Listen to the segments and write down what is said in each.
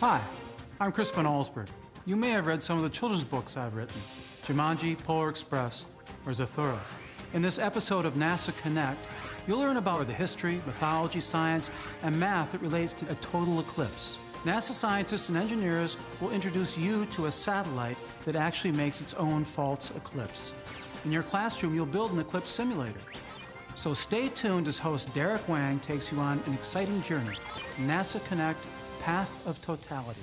Hi, I'm Chris Van Allsburg. You may have read some of the children's books I've written, Jumanji, Polar Express, or Zathura. In this episode of NASA Connect, you'll learn about the history, mythology, science, and math that relates to a total eclipse. NASA scientists and engineers will introduce you to a satellite that actually makes its own false eclipse. In your classroom, you'll build an eclipse simulator. So stay tuned as host Derek Wang takes you on an exciting journey. NASA Connect, Path of Totality.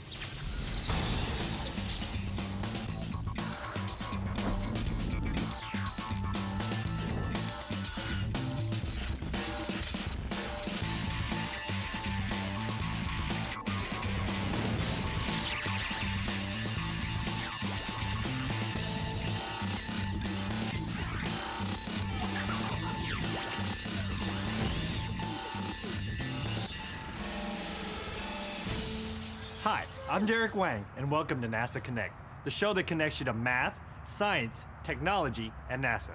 Hi, I'm Derek Wang, and welcome to NASA Connect, the show that connects you to math, science, technology, and NASA.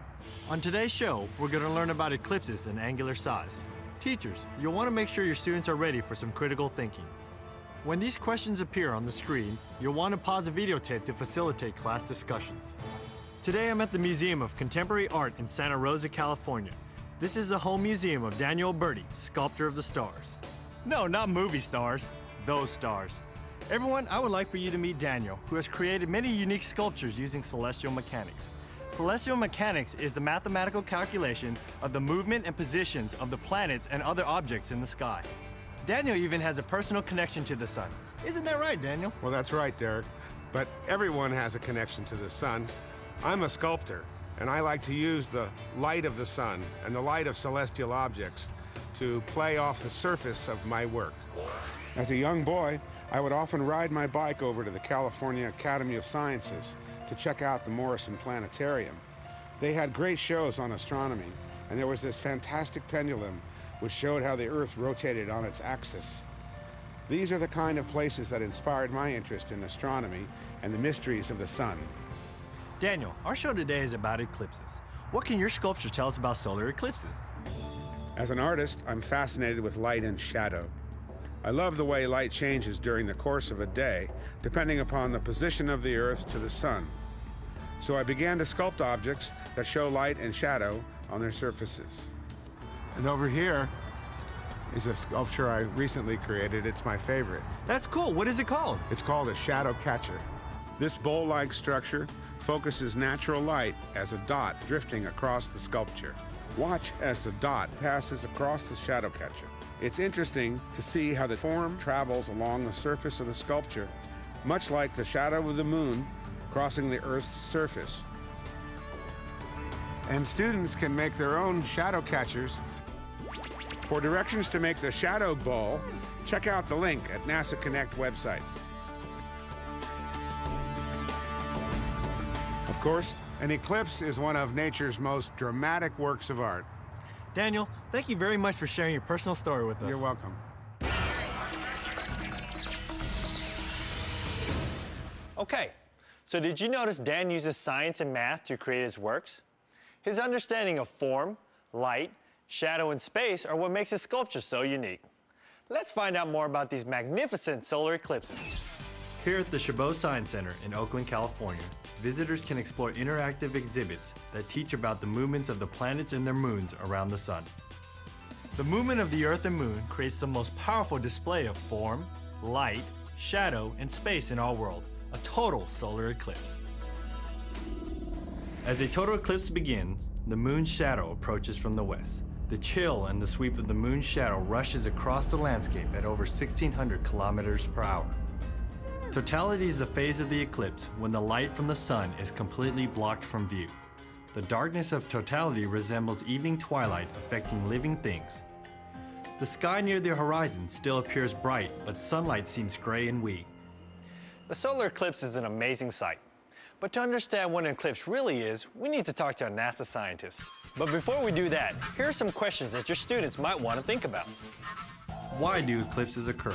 On today's show, we're going to learn about eclipses and angular size. Teachers, you'll want to make sure your students are ready for some critical thinking. When these questions appear on the screen, you'll want to pause the videotape to facilitate class discussions. Today, I'm at the Museum of Contemporary Art in Santa Rosa, California. This is the home museum of Daniel Alberti, sculptor of the stars. No, not movie stars, those stars. Everyone, I would like for you to meet Daniel, who has created many unique sculptures using celestial mechanics. Celestial mechanics is the mathematical calculation of the movement and positions of the planets and other objects in the sky. Daniel even has a personal connection to the sun. Isn't that right, Daniel? Well, that's right, Derek. But everyone has a connection to the sun. I'm a sculptor, and I like to use the light of the sun and the light of celestial objects to play off the surface of my work. As a young boy, I would often ride my bike over to the California Academy of Sciences to check out the Morrison Planetarium. They had great shows on astronomy, and there was this fantastic pendulum which showed how the Earth rotated on its axis. These are the kind of places that inspired my interest in astronomy and the mysteries of the sun. Daniel, our show today is about eclipses. What can your sculpture tell us about solar eclipses? As an artist, I'm fascinated with light and shadow. I love the way light changes during the course of a day, depending upon the position of the Earth to the sun. So I began to sculpt objects that show light and shadow on their surfaces. And over here is a sculpture I recently created. It's my favorite. That's cool. What is it called? It's called a shadow catcher. This bowl-like structure focuses natural light as a dot drifting across the sculpture. Watch as the dot passes across the shadow catcher. It's interesting to see how the form travels along the surface of the sculpture, much like the shadow of the moon crossing the Earth's surface. And students can make their own shadow catchers. For directions to make the shadow ball, check out the link at NASA Connect website. Of course, an eclipse is one of nature's most dramatic works of art. Daniel, thank you very much for sharing your personal story with us. You're welcome. Okay, so did you notice Dan uses science and math to create his works? His understanding of form, light, shadow, and space are what makes his sculpture so unique. Let's find out more about these magnificent solar eclipses. Here at the Chabot Science Center in Oakland, California, visitors can explore interactive exhibits that teach about the movements of the planets and their moons around the sun. The movement of the Earth and Moon creates the most powerful display of form, light, shadow, and space in our world, a total solar eclipse. As a total eclipse begins, the moon's shadow approaches from the west. The chill and the sweep of the moon's shadow rushes across the landscape at over 1,600 kilometers per hour. Totality is a phase of the eclipse when the light from the sun is completely blocked from view. The darkness of totality resembles evening twilight affecting living things. The sky near the horizon still appears bright, but sunlight seems gray and weak. The solar eclipse is an amazing sight. But to understand what an eclipse really is, we need to talk to a NASA scientist. But before we do that, here are some questions that your students might want to think about. Why do eclipses occur?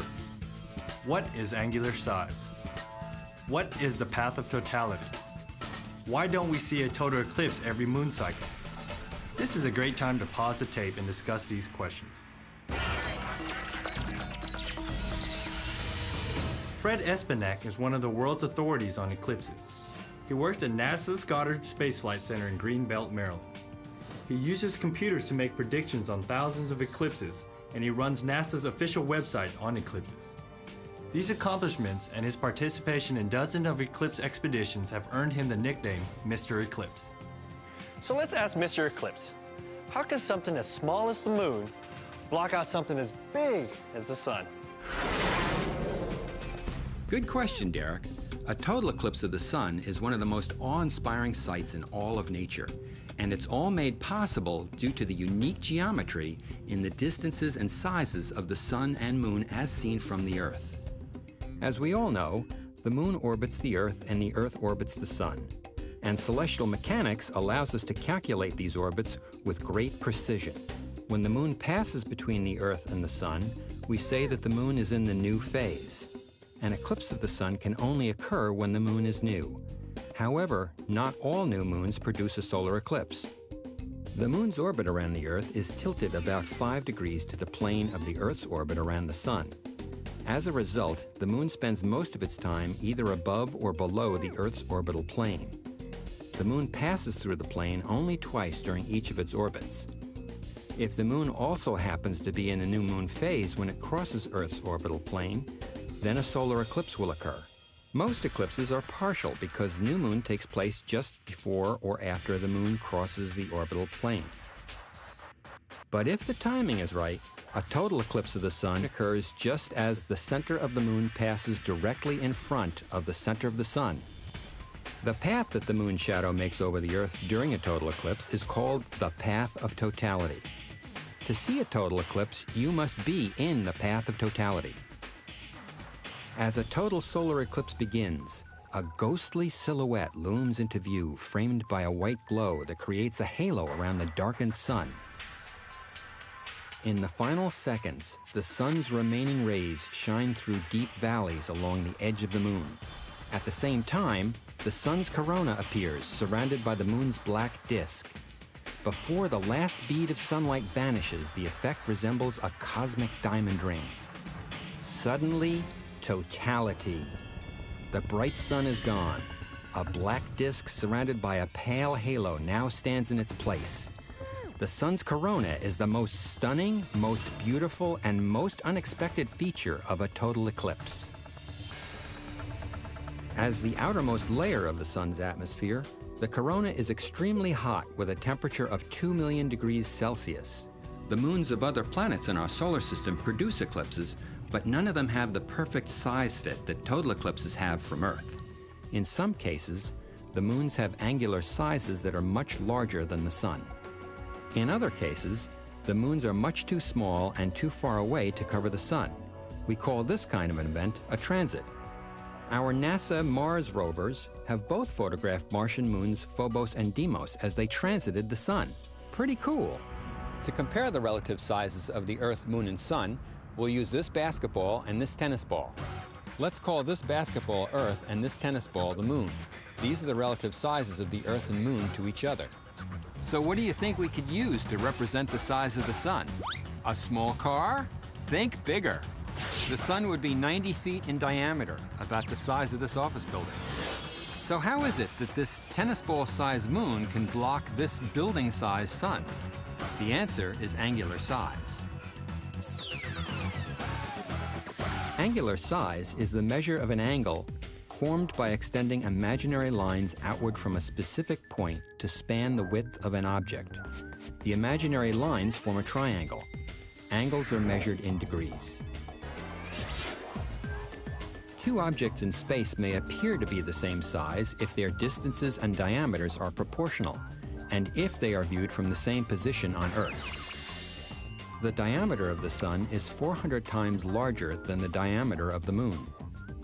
What is angular size? What is the path of totality? Why don't we see a total eclipse every moon cycle? This is a great time to pause the tape and discuss these questions. Fred Espenak is one of the world's authorities on eclipses. He works at NASA's Goddard Space Flight Center in Greenbelt, Maryland. He uses computers to make predictions on thousands of eclipses, and he runs NASA's official website on eclipses. These accomplishments and his participation in dozens of eclipse expeditions have earned him the nickname Mr. Eclipse. So let's ask Mr. Eclipse, how can something as small as the moon block out something as big as the sun? Good question, Derek. A total eclipse of the sun is one of the most awe-inspiring sights in all of nature, and it's all made possible due to the unique geometry in the distances and sizes of the sun and moon as seen from the Earth. As we all know, the moon orbits the Earth and the Earth orbits the sun, and celestial mechanics allows us to calculate these orbits with great precision. When the moon passes between the Earth and the sun, we say that the moon is in the new phase. An eclipse of the sun can only occur when the moon is new. However, not all new moons produce a solar eclipse. The moon's orbit around the Earth is tilted about 5 degrees to the plane of the Earth's orbit around the sun. As a result, the moon spends most of its time either above or below the Earth's orbital plane. The moon passes through the plane only twice during each of its orbits. If the moon also happens to be in a new moon phase when it crosses Earth's orbital plane, then a solar eclipse will occur. Most eclipses are partial because new moon takes place just before or after the moon crosses the orbital plane. But if the timing is right, a total eclipse of the sun occurs just as the center of the moon passes directly in front of the center of the sun. The path that the moon's shadow makes over the Earth during a total eclipse is called the path of totality. To see a total eclipse, you must be in the path of totality. As a total solar eclipse begins, a ghostly silhouette looms into view, framed by a white glow that creates a halo around the darkened sun. In the final seconds, the sun's remaining rays shine through deep valleys along the edge of the moon. At the same time, the sun's corona appears, surrounded by the moon's black disk. Before the last bead of sunlight vanishes, the effect resembles a cosmic diamond ring. Suddenly, totality. The bright sun is gone. A black disk surrounded by a pale halo now stands in its place. The sun's corona is the most stunning, most beautiful, and most unexpected feature of a total eclipse. As the outermost layer of the sun's atmosphere, the corona is extremely hot with a temperature of 2 million degrees Celsius. The moons of other planets in our solar system produce eclipses, but none of them have the perfect size fit that total eclipses have from Earth. In some cases, the moons have angular sizes that are much larger than the sun. In other cases, the moons are much too small and too far away to cover the sun. We call this kind of an event a transit. Our NASA Mars rovers have both photographed Martian moons Phobos and Deimos as they transited the sun. Pretty cool. To compare the relative sizes of the Earth, Moon, and Sun, we'll use this basketball and this tennis ball. Let's call this basketball Earth and this tennis ball the Moon. These are the relative sizes of the Earth and Moon to each other. So what do you think we could use to represent the size of the sun? A small car? Think bigger. The sun would be 90 feet in diameter, about the size of this office building. So how is it that this tennis ball-sized moon can block this building-sized sun? The answer is angular size. Angular size is the measure of an angle formed by extending imaginary lines outward from a specific point to span the width of an object. The imaginary lines form a triangle. Angles are measured in degrees. Two objects in space may appear to be the same size if their distances and diameters are proportional, and if they are viewed from the same position on Earth. The diameter of the sun is 400 times larger than the diameter of the moon.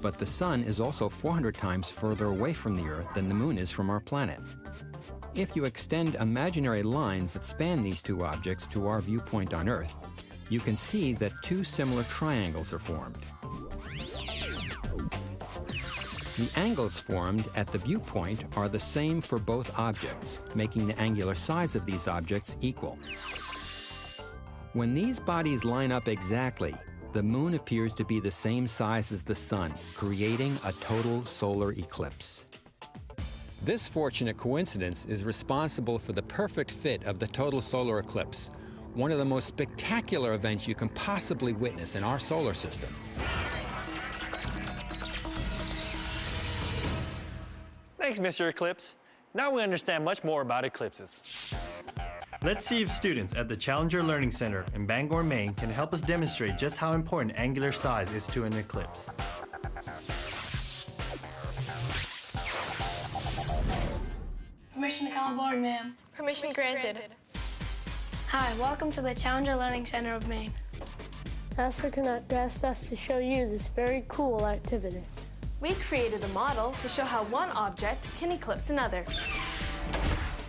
But the sun is also 400 times further away from the Earth than the moon is from our planet. If you extend imaginary lines that span these two objects to our viewpoint on Earth, you can see that two similar triangles are formed. The angles formed at the viewpoint are the same for both objects, making the angular size of these objects equal. When these bodies line up exactly, the moon appears to be the same size as the sun, creating a total solar eclipse. This fortunate coincidence is responsible for the perfect fit of the total solar eclipse, one of the most spectacular events you can possibly witness in our solar system. Thanks, Mr. Eclipse. Now we understand much more about eclipses. Let's see if students at the Challenger Learning Center in Bangor, Maine can help us demonstrate just how important angular size is to an eclipse. Permission to come aboard, ma'am. Permission granted. Hi, welcome to the Challenger Learning Center of Maine. NASA Connect asked us to show you this very cool activity. We created a model to show how one object can eclipse another.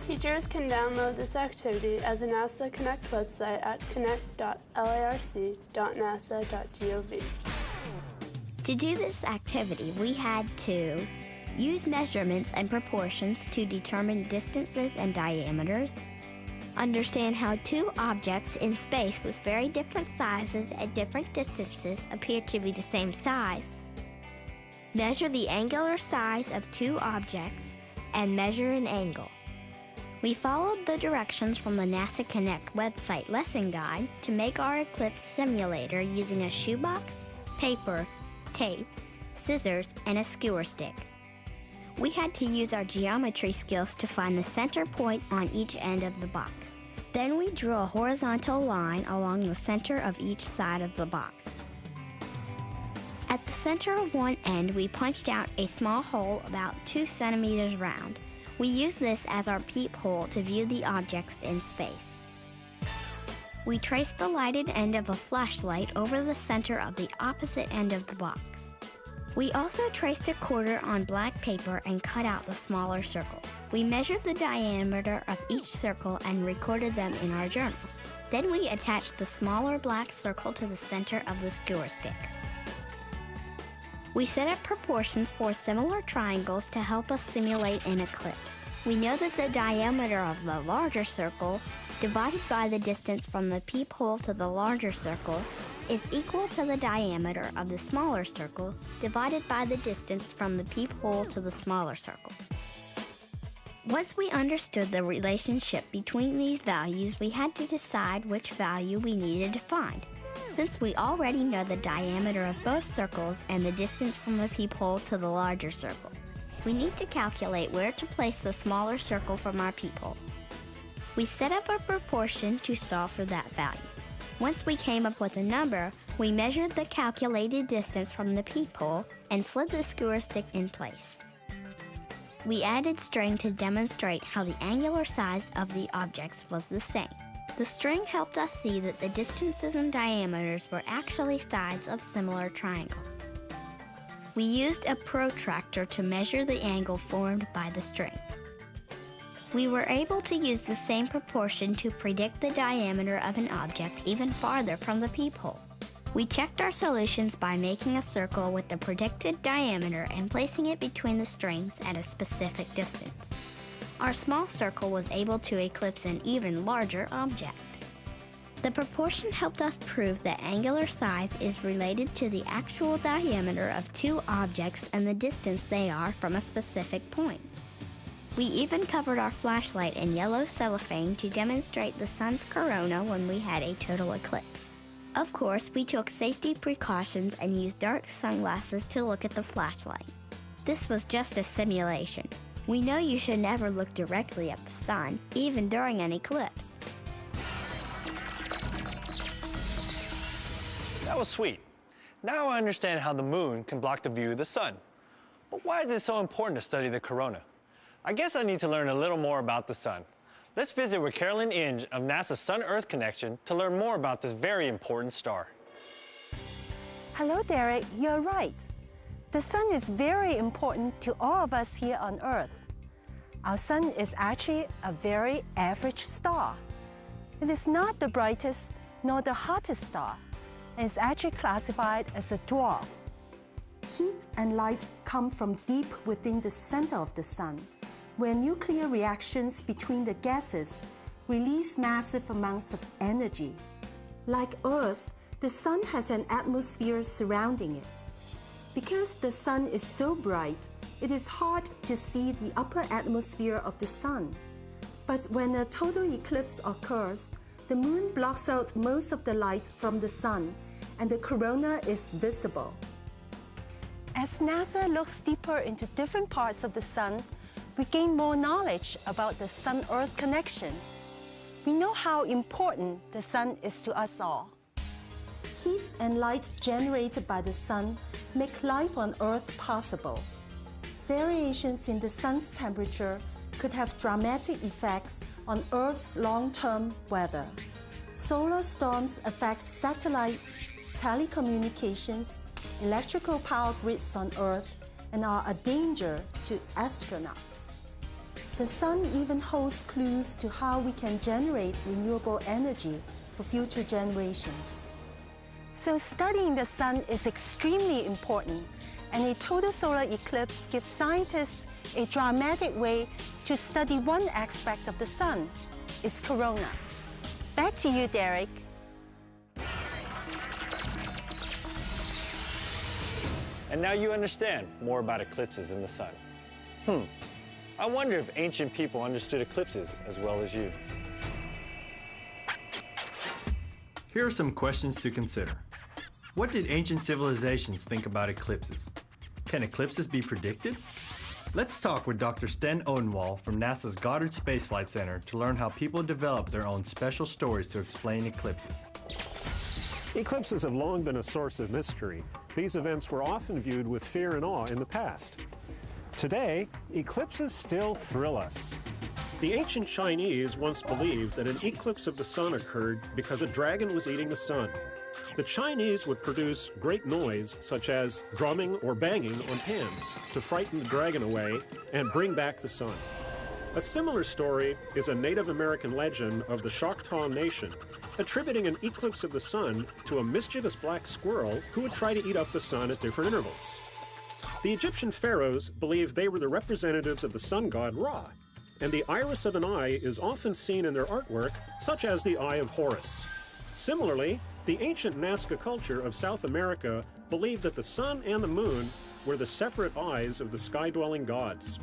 Teachers can download this activity at the NASA Connect website at connect.larc.nasa.gov. To do this activity, we had to use measurements and proportions to determine distances and diameters, understand how two objects in space with very different sizes at different distances appear to be the same size, measure the angular size of two objects, and measure an angle. We followed the directions from the NASA Connect website lesson guide to make our eclipse simulator using a shoebox, paper, tape, scissors, and a skewer stick. We had to use our geometry skills to find the center point on each end of the box. Then we drew a horizontal line along the center of each side of the box. At the center of one end, we punched out a small hole about 2 centimeters round. We used this as our peephole to view the objects in space. We traced the lighted end of a flashlight over the center of the opposite end of the box. We also traced a quarter on black paper and cut out the smaller circle. We measured the diameter of each circle and recorded them in our journals. Then we attached the smaller black circle to the center of the skewer stick. We set up proportions for similar triangles to help us simulate an eclipse. We know that the diameter of the larger circle divided by the distance from the peephole to the larger circle is equal to the diameter of the smaller circle divided by the distance from the peephole to the smaller circle. Once we understood the relationship between these values, we had to decide which value we needed to find. Since we already know the diameter of both circles and the distance from the peephole to the larger circle, we need to calculate where to place the smaller circle from our peephole. We set up a proportion to solve for that value. Once we came up with a number, we measured the calculated distance from the peephole and slid the skewer stick in place. We added string to demonstrate how the angular size of the objects was the same. The string helped us see that the distances and diameters were actually sides of similar triangles. We used a protractor to measure the angle formed by the string. We were able to use the same proportion to predict the diameter of an object even farther from the peephole. We checked our solutions by making a circle with the predicted diameter and placing it between the strings at a specific distance. Our small circle was able to eclipse an even larger object. The proportion helped us prove that angular size is related to the actual diameter of two objects and the distance they are from a specific point. We even covered our flashlight in yellow cellophane to demonstrate the sun's corona when we had a total eclipse. Of course, we took safety precautions and used dark sunglasses to look at the flashlight. This was just a simulation. We know you should never look directly at the sun, even during an eclipse. That was sweet. Now I understand how the moon can block the view of the sun. But why is it so important to study the corona? I guess I need to learn a little more about the sun. Let's visit with Carolyn Inge of NASA's Sun-Earth Connection to learn more about this very important star. Hello, Derek. You're right. The sun is very important to all of us here on Earth. Our sun is actually a very average star. It is not the brightest nor the hottest star, and it's actually classified as a dwarf. Heat and light come from deep within the center of the sun, where nuclear reactions between the gases release massive amounts of energy. Like Earth, The sun has an atmosphere surrounding it. Because the sun is so bright, it is hard to see the upper atmosphere of the sun. But when a total eclipse occurs, the moon blocks out most of the light from the sun, and the corona is visible. As NASA looks deeper into different parts of the sun, we gain more knowledge about the Sun-Earth connection. We know how important the sun is to us all. Heat and light generated by the sun make life on Earth possible. Variations in the sun's temperature could have dramatic effects on Earth's long-term weather. Solar storms affect satellites, telecommunications, electrical power grids on Earth, and are a danger to astronauts. The sun even holds clues to how we can generate renewable energy for future generations. So studying the sun is extremely important, and a total solar eclipse gives scientists a dramatic way to study one aspect of the sun, its corona. Back to you, Derek. And now you understand more about eclipses in the sun. I wonder if ancient people understood eclipses as well as you. Here are some questions to consider. What did ancient civilizations think about eclipses? Can eclipses be predicted? Let's talk with Dr. Sten Odenwald from NASA's Goddard Space Flight Center to learn how people develop their own special stories to explain eclipses. Eclipses have long been a source of mystery. These events were often viewed with fear and awe in the past. Today, eclipses still thrill us. The ancient Chinese once believed that an eclipse of the sun occurred because a dragon was eating the sun. The Chinese would produce great noise, such as drumming or banging on pans, to frighten the dragon away and bring back the sun. A similar story is a Native American legend of the Choctaw Nation, attributing an eclipse of the sun to a mischievous black squirrel who would try to eat up the sun at different intervals. The Egyptian pharaohs believed they were the representatives of the sun god Ra, and the iris of an eye is often seen in their artwork, such as the Eye of Horus. Similarly, the ancient Nazca culture of South America believed that the sun and the moon were the separate eyes of the sky-dwelling gods.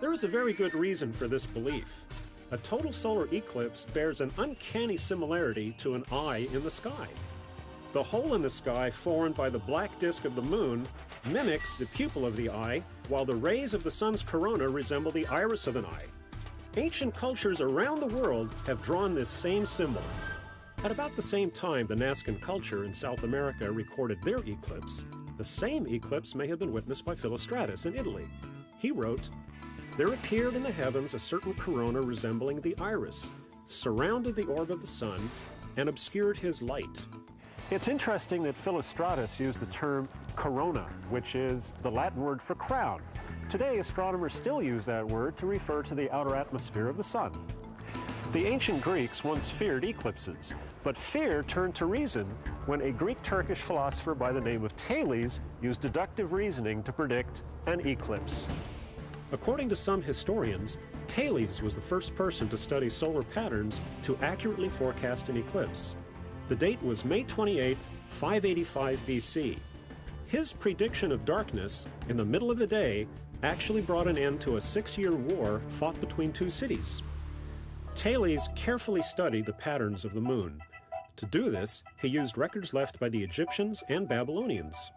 There is a very good reason for this belief. A total solar eclipse bears an uncanny similarity to an eye in the sky. The hole in the sky formed by the black disk of the moon mimics the pupil of the eye, while the rays of the sun's corona resemble the iris of an eye. Ancient cultures around the world have drawn this same symbol. At about the same time the Nazcan culture in South America recorded their eclipse, the same eclipse may have been witnessed by Philostratus in Italy. He wrote, "There appeared in the heavens a certain corona resembling the iris, surrounded the orb of the sun, and obscured his light." It's interesting that Philostratus used the term corona, which is the Latin word for crown. Today, astronomers still use that word to refer to the outer atmosphere of the sun. The ancient Greeks once feared eclipses, but fear turned to reason when a Greek-Turkish philosopher by the name of Thales used deductive reasoning to predict an eclipse. According to some historians, Thales was the first person to study solar patterns to accurately forecast an eclipse. The date was May 28, 585 BC. His prediction of darkness in the middle of the day actually brought an end to a 6-year war fought between two cities. Thales carefully studied the patterns of the moon. To do this, he used records left by the Egyptians and Babylonians.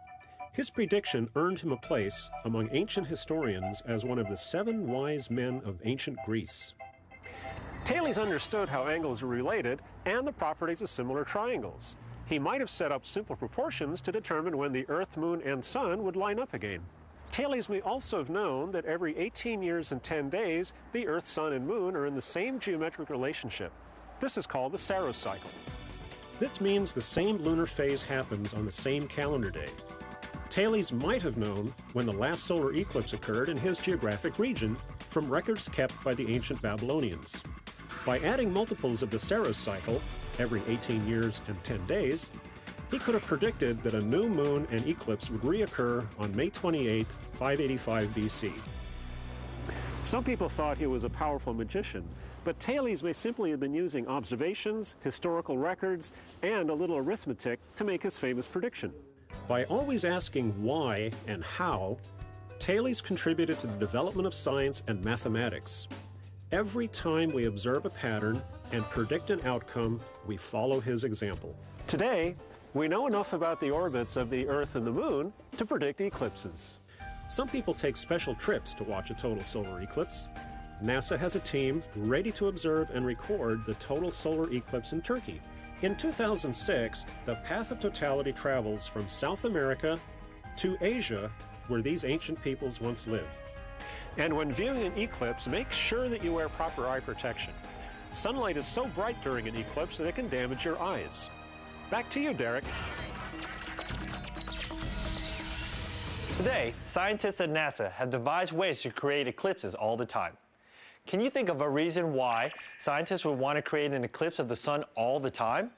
His prediction earned him a place among ancient historians as one of the 7 wise men of ancient Greece. Thales understood how angles were related and the properties of similar triangles. He might have set up simple proportions to determine when the Earth, Moon, and Sun would line up again. Thales may also have known that every 18 years and 10 days, the Earth, Sun, and Moon are in the same geometric relationship. This is called the Saros cycle. This means the same lunar phase happens on the same calendar day. Thales might have known when the last solar eclipse occurred in his geographic region from records kept by the ancient Babylonians. By adding multiples of the Saros cycle, every 18 years and 10 days, he could have predicted that a new moon and eclipse would reoccur on May 28, 585 BC. Some people thought he was a powerful magician, but Thales may simply have been using observations, historical records, and a little arithmetic to make his famous prediction. By always asking why and how, Thales contributed to the development of science and mathematics. Every time we observe a pattern and predict an outcome, we follow his example. Today, we know enough about the orbits of the Earth and the Moon to predict eclipses. Some people take special trips to watch a total solar eclipse. NASA has a team ready to observe and record the total solar eclipse in Turkey. In 2006, the path of totality travels from South America to Asia, where these ancient peoples once lived. And when viewing an eclipse, make sure that you wear proper eye protection. Sunlight is so bright during an eclipse that it can damage your eyes. Back to you, Derek. Today, scientists at NASA have devised ways to create eclipses all the time. Can you think of a reason why scientists would want to create an eclipse of the sun all the time?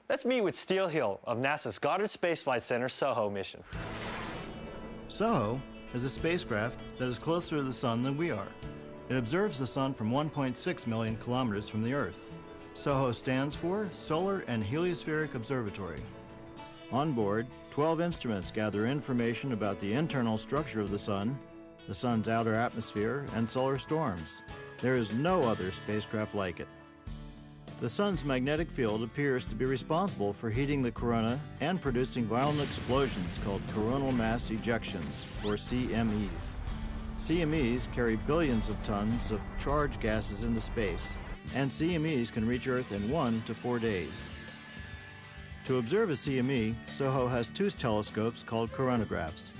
Let's meet with Steele Hill of NASA's Goddard Space Flight Center SOHO mission. SOHO is a spacecraft that is closer to the sun than we are. It observes the sun from 1.6 million kilometers from the Earth. SOHO stands for Solar and Heliospheric Observatory. On board, 12 instruments gather information about the internal structure of the sun's outer atmosphere, and solar storms. There is no other spacecraft like it. The sun's magnetic field appears to be responsible for heating the corona and producing violent explosions called coronal mass ejections, or CMEs. CMEs carry billions of tons of charged gases into space, and CMEs can reach Earth in 1 to 4 days. To observe a CME, SOHO has two telescopes called coronagraphs.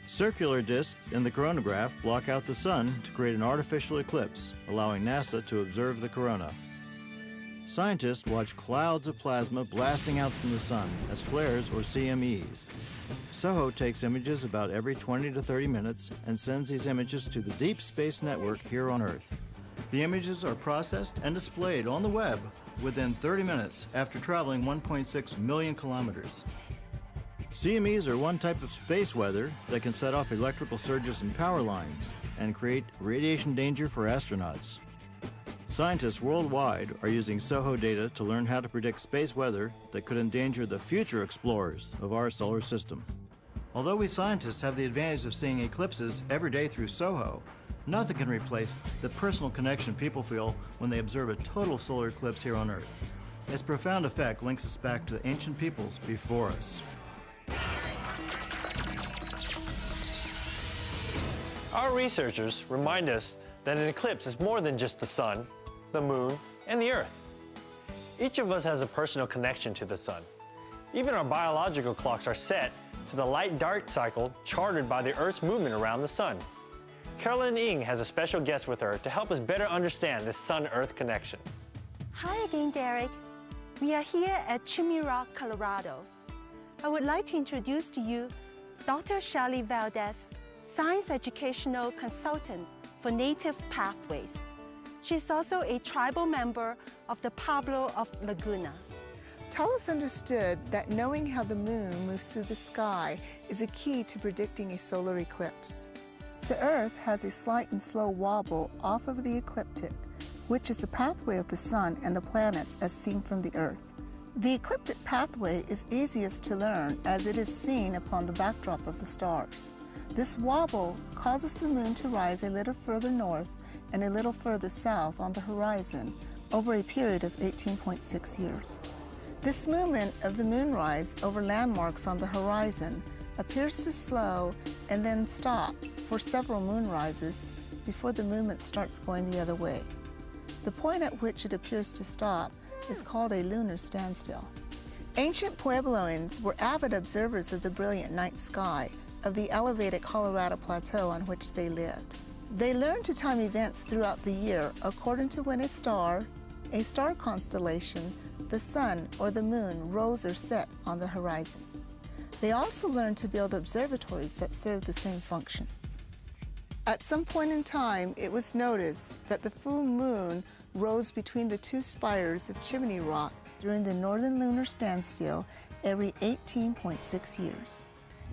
Circular disks in the coronagraph block out the sun to create an artificial eclipse, allowing NASA to observe the corona. Scientists watch clouds of plasma blasting out from the sun as flares or CMEs. SOHO takes images about every 20 to 30 minutes and sends these images to the Deep Space Network here on Earth. The images are processed and displayed on the web within 30 minutes after traveling 1.6 million kilometers. CMEs are one type of space weather that can set off electrical surges in power lines and create radiation danger for astronauts. Scientists worldwide are using SOHO data to learn how to predict space weather that could endanger the future explorers of our solar system. Although we scientists have the advantage of seeing eclipses every day through SOHO, nothing can replace the personal connection people feel when they observe a total solar eclipse here on Earth. Its profound effect links us back to the ancient peoples before us. Our researchers remind us that an eclipse is more than just the sun, the moon, and the Earth. Each of us has a personal connection to the sun. Even our biological clocks are set to the light-dark cycle charted by the Earth's movement around the sun. Carolyn Ng has a special guest with her to help us better understand this sun-Earth connection. Hi again, Derek. We are here at Chimney Rock, Colorado. I would like to introduce to you Dr. Shelley Valdez, Science Educational Consultant for Native Pathways. She's also a tribal member of the Pueblo of Laguna. Thales understood that knowing how the moon moves through the sky is a key to predicting a solar eclipse. The Earth has a slight and slow wobble off of the ecliptic, which is the pathway of the sun and the planets as seen from the Earth. The ecliptic pathway is easiest to learn as it is seen upon the backdrop of the stars. This wobble causes the moon to rise a little further north and a little further south on the horizon over a period of 18.6 years. This movement of the moonrise over landmarks on the horizon appears to slow and then stop for several moonrises before the movement starts going the other way. The point at which it appears to stop is called a lunar standstill. Ancient Puebloans were avid observers of the brilliant night sky of the elevated Colorado Plateau on which they lived. They learned to time events throughout the year according to when a star constellation, the sun or the moon rose or set on the horizon. They also learned to build observatories that served the same function. At some point in time, it was noticed that the full moon rose between the two spires of Chimney Rock during the northern lunar standstill every 18.6 years.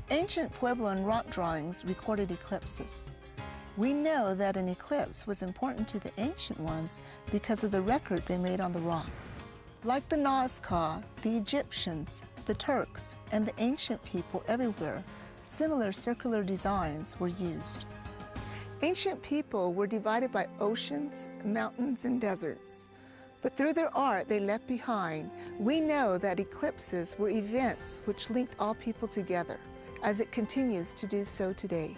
Ancient Puebloan rock drawings recorded eclipses. We know that an eclipse was important to the ancient ones because of the record they made on the rocks. Like the Nazca, the Egyptians, the Turks, and the ancient people everywhere, similar circular designs were used. Ancient people were divided by oceans, mountains, and deserts. But through their art they left behind, we know that eclipses were events which linked all people together, as it continues to do so today.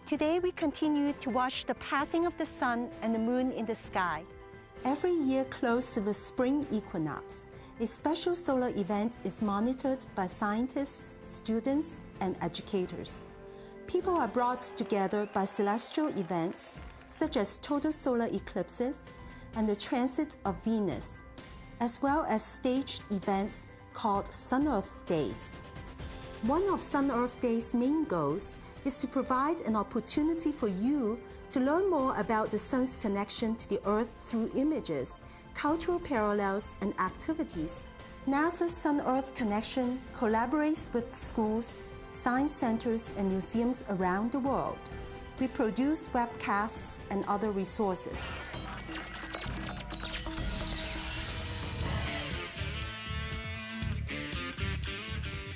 Today we continue to watch the passing of the sun and the moon in the sky. Every year close to the spring equinox, a special solar event is monitored by scientists, students, and educators. People are brought together by celestial events such as total solar eclipses and the transit of Venus, as well as staged events called Sun-Earth Days. One of Sun-Earth Days' main goals is to provide an opportunity for you to learn more about the sun's connection to the Earth through images, cultural parallels, and activities. NASA's Sun-Earth Connection collaborates with schools, science centers, and museums around the world. We produce webcasts and other resources.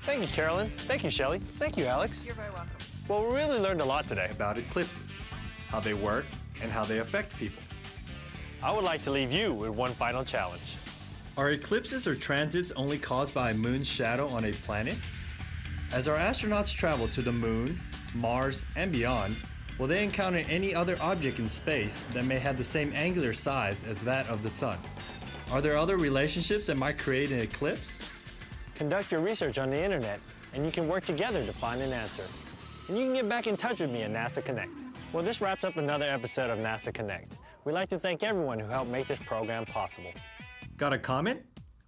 Thank you, Carolyn. Thank you, Shelley. Thank you, Alex. You're very welcome. Well, we really learned a lot today. About eclipses, how they work, and how they affect people. I would like to leave you with one final challenge. Are eclipses or transits only caused by a moon's shadow on a planet? As our astronauts travel to the moon, Mars, and beyond, will they encounter any other object in space that may have the same angular size as that of the sun? Are there other relationships that might create an eclipse? Conduct your research on the internet, and you can work together to find an answer. And you can get back in touch with me at NASA Connect. Well, this wraps up another episode of NASA Connect. We'd like to thank everyone who helped make this program possible. Got a comment,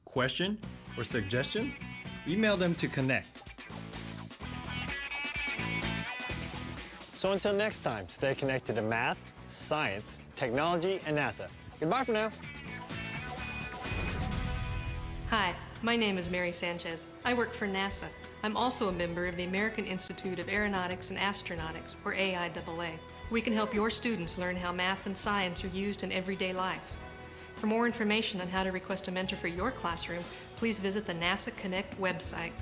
question, or suggestion? Email them to Connect. So until next time, stay connected to math, science, technology, and NASA. Goodbye for now. Hi, my name is Mary Sanchez. I work for NASA. I'm also a member of the American Institute of Aeronautics and Astronautics, or AIAA. We can help your students learn how math and science are used in everyday life. For more information on how to request a mentor for your classroom, please visit the NASA Connect website.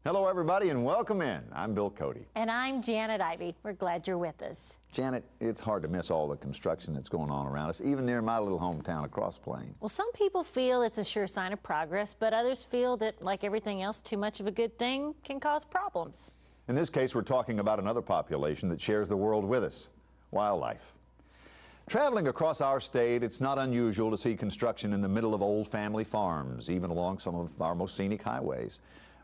Hello, everybody, and welcome in. I'm Bill Cody. And I'm Janet Ivey. We're glad you're with us. Janet, it's hard to miss all the construction that's going on around us, even near my little hometown of Cross Plains. Well, some people feel it's a sure sign of progress, but others feel that, like everything else, too much of a good thing can cause problems. In this case, we're talking about another population that shares the world with us, wildlife. Traveling across our state, it's not unusual to see construction in the middle of old family farms, even along some of our most scenic highways,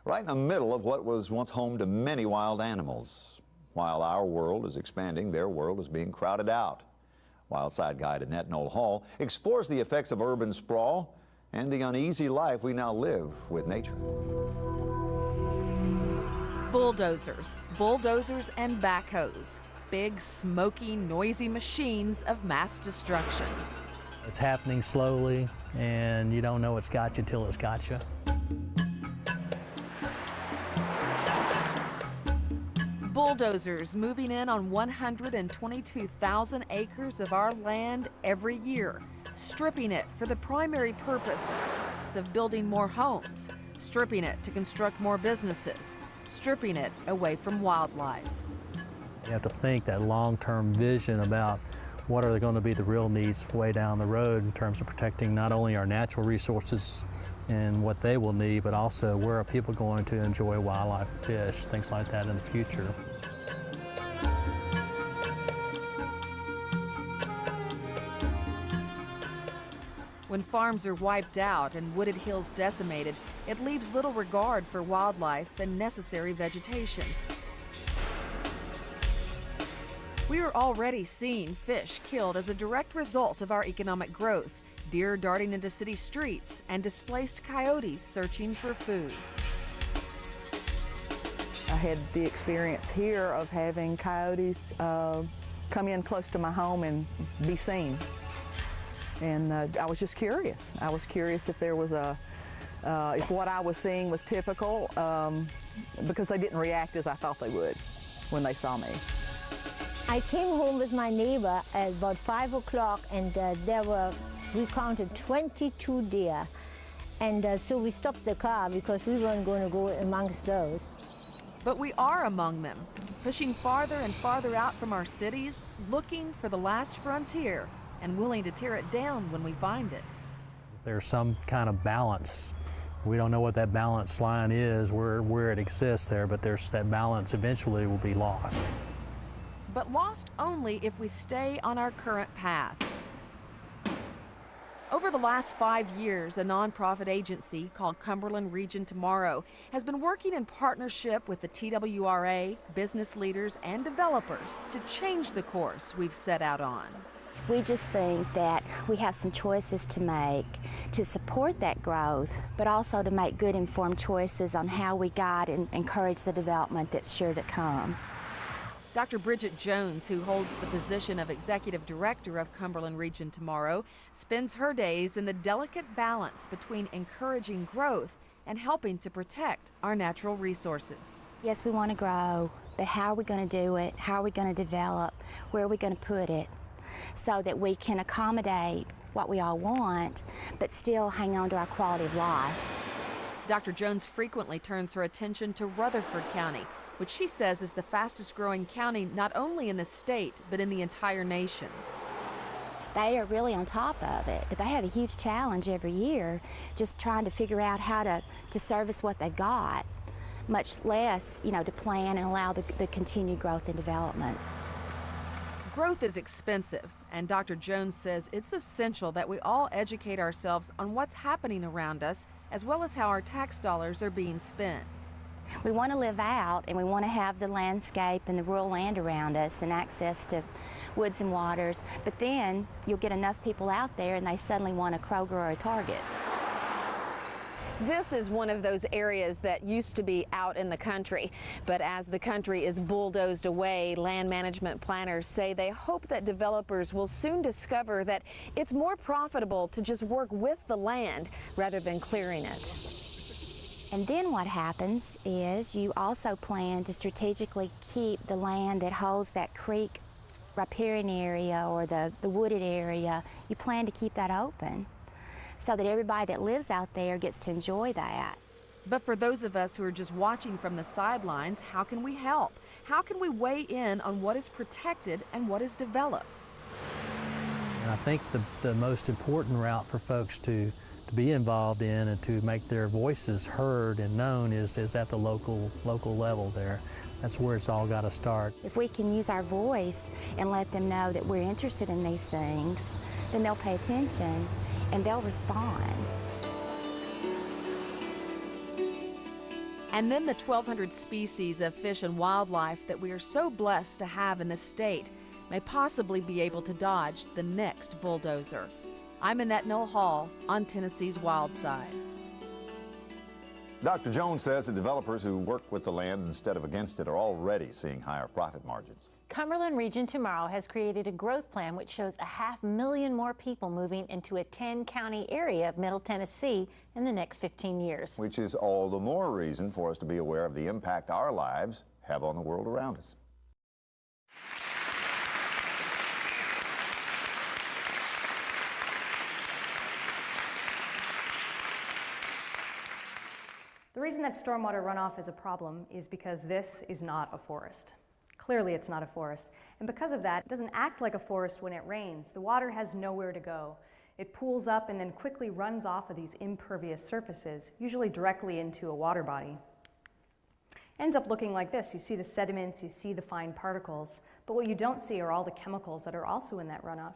right in the middle of what was once home to many wild animals. While our world is expanding, their world is being crowded out. Wildside guide Annette Noel Hall explores the effects of urban sprawl and the uneasy life we now live with nature. Bulldozers and backhoes. Big, smoky, noisy machines of mass destruction. It's happening slowly, and you don't know it's got you till it's got you. Bulldozers moving in on 122,000 acres of our land every year, stripping it for the primary purpose of building more homes, stripping it to construct more businesses, stripping it away from wildlife. You have to think that long-term vision about what are going to be the real needs way down the road in terms of protecting not only our natural resources and what they will need, but also where are people going to enjoy wildlife, fish, things like that in the future. When farms are wiped out and wooded hills decimated, it leaves little regard for wildlife and necessary vegetation. We are already seeing fish killed as a direct result of our economic growth, deer darting into city streets, and displaced coyotes searching for food. I had the experience here of having coyotes come in close to my home and be seen. And I was just curious. I was curious if there was if what I was seeing was typical, because they didn't react as I thought they would when they saw me. I came home with my neighbor at about 5 o'clock, and we counted 22 deer. And so we stopped the car because we weren't going to go amongst those. But we are among them, pushing farther and farther out from our cities, looking for the last frontier and willing to tear it down when we find it. There's some kind of balance. We don't know what that balance line is, where it exists there, but that balance eventually will be lost. But lost only if we stay on our current path. Over the last 5 years, a nonprofit agency called Cumberland Region Tomorrow has been working in partnership with the TWRA, business leaders, and developers to change the course we've set out on. We just think that we have some choices to make to support that growth, but also to make good informed choices on how we guide and encourage the development that's sure to come. Dr. Bridget Jones, who holds the position of Executive Director of Cumberland Region Tomorrow, spends her days in the delicate balance between encouraging growth and helping to protect our natural resources. Yes, we want to grow, but how are we going to do it? How are we going to develop? Where are we going to put it? So that we can accommodate what we all want, but still hang on to our quality of life. Dr. Jones frequently turns her attention to Rutherford County, which she says is the fastest growing county not only in the state, but in the entire nation. They are really on top of it, but they have a huge challenge every year just trying to figure out how to service what they've got, much less, to plan and allow the continued growth and development. Growth is expensive, and Dr. Jones says it's essential that we all educate ourselves on what's happening around us, as well as how our tax dollars are being spent. We want to live out, and we want to have the landscape and the rural land around us and access to woods and waters, but then you'll get enough people out there and they suddenly want a Kroger or a Target. This is one of those areas that used to be out in the country, but as the country is bulldozed away, land management planners say they hope that developers will soon discover that it's more profitable to just work with the land rather than clearing it. And then what happens is you also plan to strategically keep the land that holds that creek riparian area or the wooded area, you plan to keep that open, so that everybody that lives out there gets to enjoy that. But for those of us who are just watching from the sidelines, how can we help? How can we weigh in on what is protected and what is developed? And I think the most important route for folks to be involved in and to make their voices heard and known is at the local level there. That's where it's all got to start. If we can use our voice and let them know that we're interested in these things, then they'll pay attention and they'll respond. And then the 1,200 species of fish and wildlife that we are so blessed to have in the state may possibly be able to dodge the next bulldozer. I'm Annette Noel Hall on Tennessee's Wild Side. Dr. Jones says the developers who work with the land instead of against it are already seeing higher profit margins. Cumberland Region Tomorrow has created a growth plan which shows 500,000 more people moving into a 10-county area of Middle Tennessee in the next 15 years. Which is all the more reason for us to be aware of the impact our lives have on the world around us. The reason that stormwater runoff is a problem is because this is not a forest. Clearly it's not a forest. And because of that, it doesn't act like a forest when it rains. The water has nowhere to go. It pools up and then quickly runs off of these impervious surfaces, usually directly into a water body. Ends up looking like this. You see the sediments, you see the fine particles, but what you don't see are all the chemicals that are also in that runoff.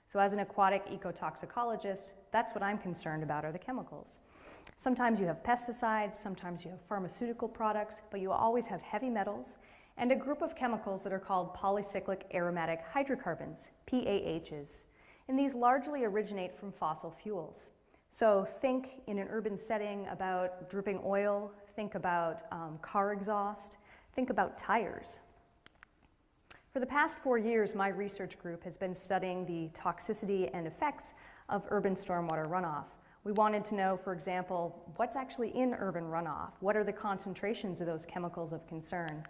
So as an aquatic ecotoxicologist, that's what I'm concerned about, are the chemicals. Sometimes you have pesticides, sometimes you have pharmaceutical products, but you always have heavy metals and a group of chemicals that are called polycyclic aromatic hydrocarbons, PAHs. And these largely originate from fossil fuels. So think in an urban setting about dripping oil, think about car exhaust, think about tires. For the past 4 years, my research group has been studying the toxicity and effects of urban stormwater runoff. We wanted to know, for example, what's actually in urban runoff? What are the concentrations of those chemicals of concern?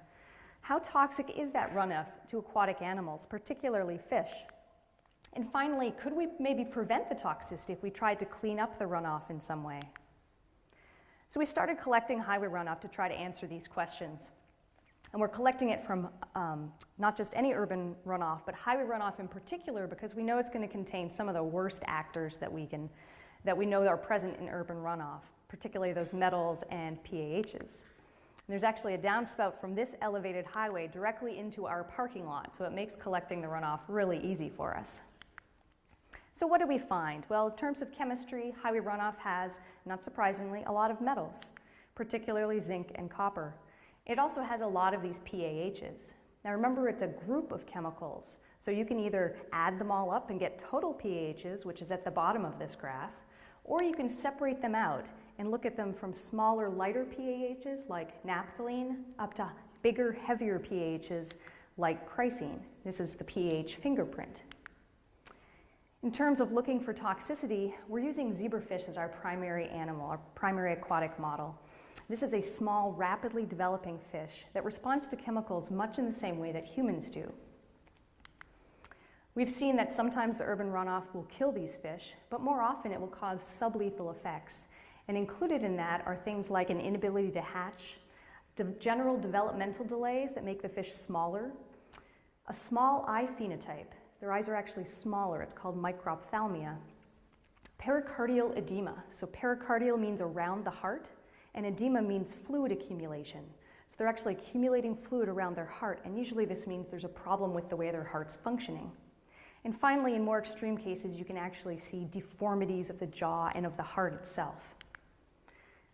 How toxic is that runoff to aquatic animals, particularly fish? And finally, could we maybe prevent the toxicity if we tried to clean up the runoff in some way? So we started collecting highway runoff to try to answer these questions. And we're collecting it from not just any urban runoff, but highway runoff in particular, because we know it's going to contain some of the worst actors that we know are present in urban runoff, particularly those metals and PAHs. And there's actually a downspout from this elevated highway directly into our parking lot, so it makes collecting the runoff really easy for us. So what do we find? Well, in terms of chemistry, highway runoff has, not surprisingly, a lot of metals, particularly zinc and copper. It also has a lot of these PAHs. Now remember, it's a group of chemicals, so you can either add them all up and get total PAHs, which is at the bottom of this graph, or you can separate them out and look at them from smaller, lighter PAHs like naphthalene up to bigger, heavier PAHs like chrysene. This is the pH fingerprint. In terms of looking for toxicity, we're using zebrafish as our primary animal, our primary aquatic model. This is a small, rapidly developing fish that responds to chemicals much in the same way that humans do. We've seen that sometimes the urban runoff will kill these fish, but more often it will cause sublethal effects. And included in that are things like an inability to hatch, general developmental delays that make the fish smaller, a small eye phenotype. Their eyes are actually smaller. It's called microphthalmia. Pericardial edema. So pericardial means around the heart, and edema means fluid accumulation. So they're actually accumulating fluid around their heart, and usually this means there's a problem with the way their heart's functioning. And finally, in more extreme cases, you can actually see deformities of the jaw and of the heart itself.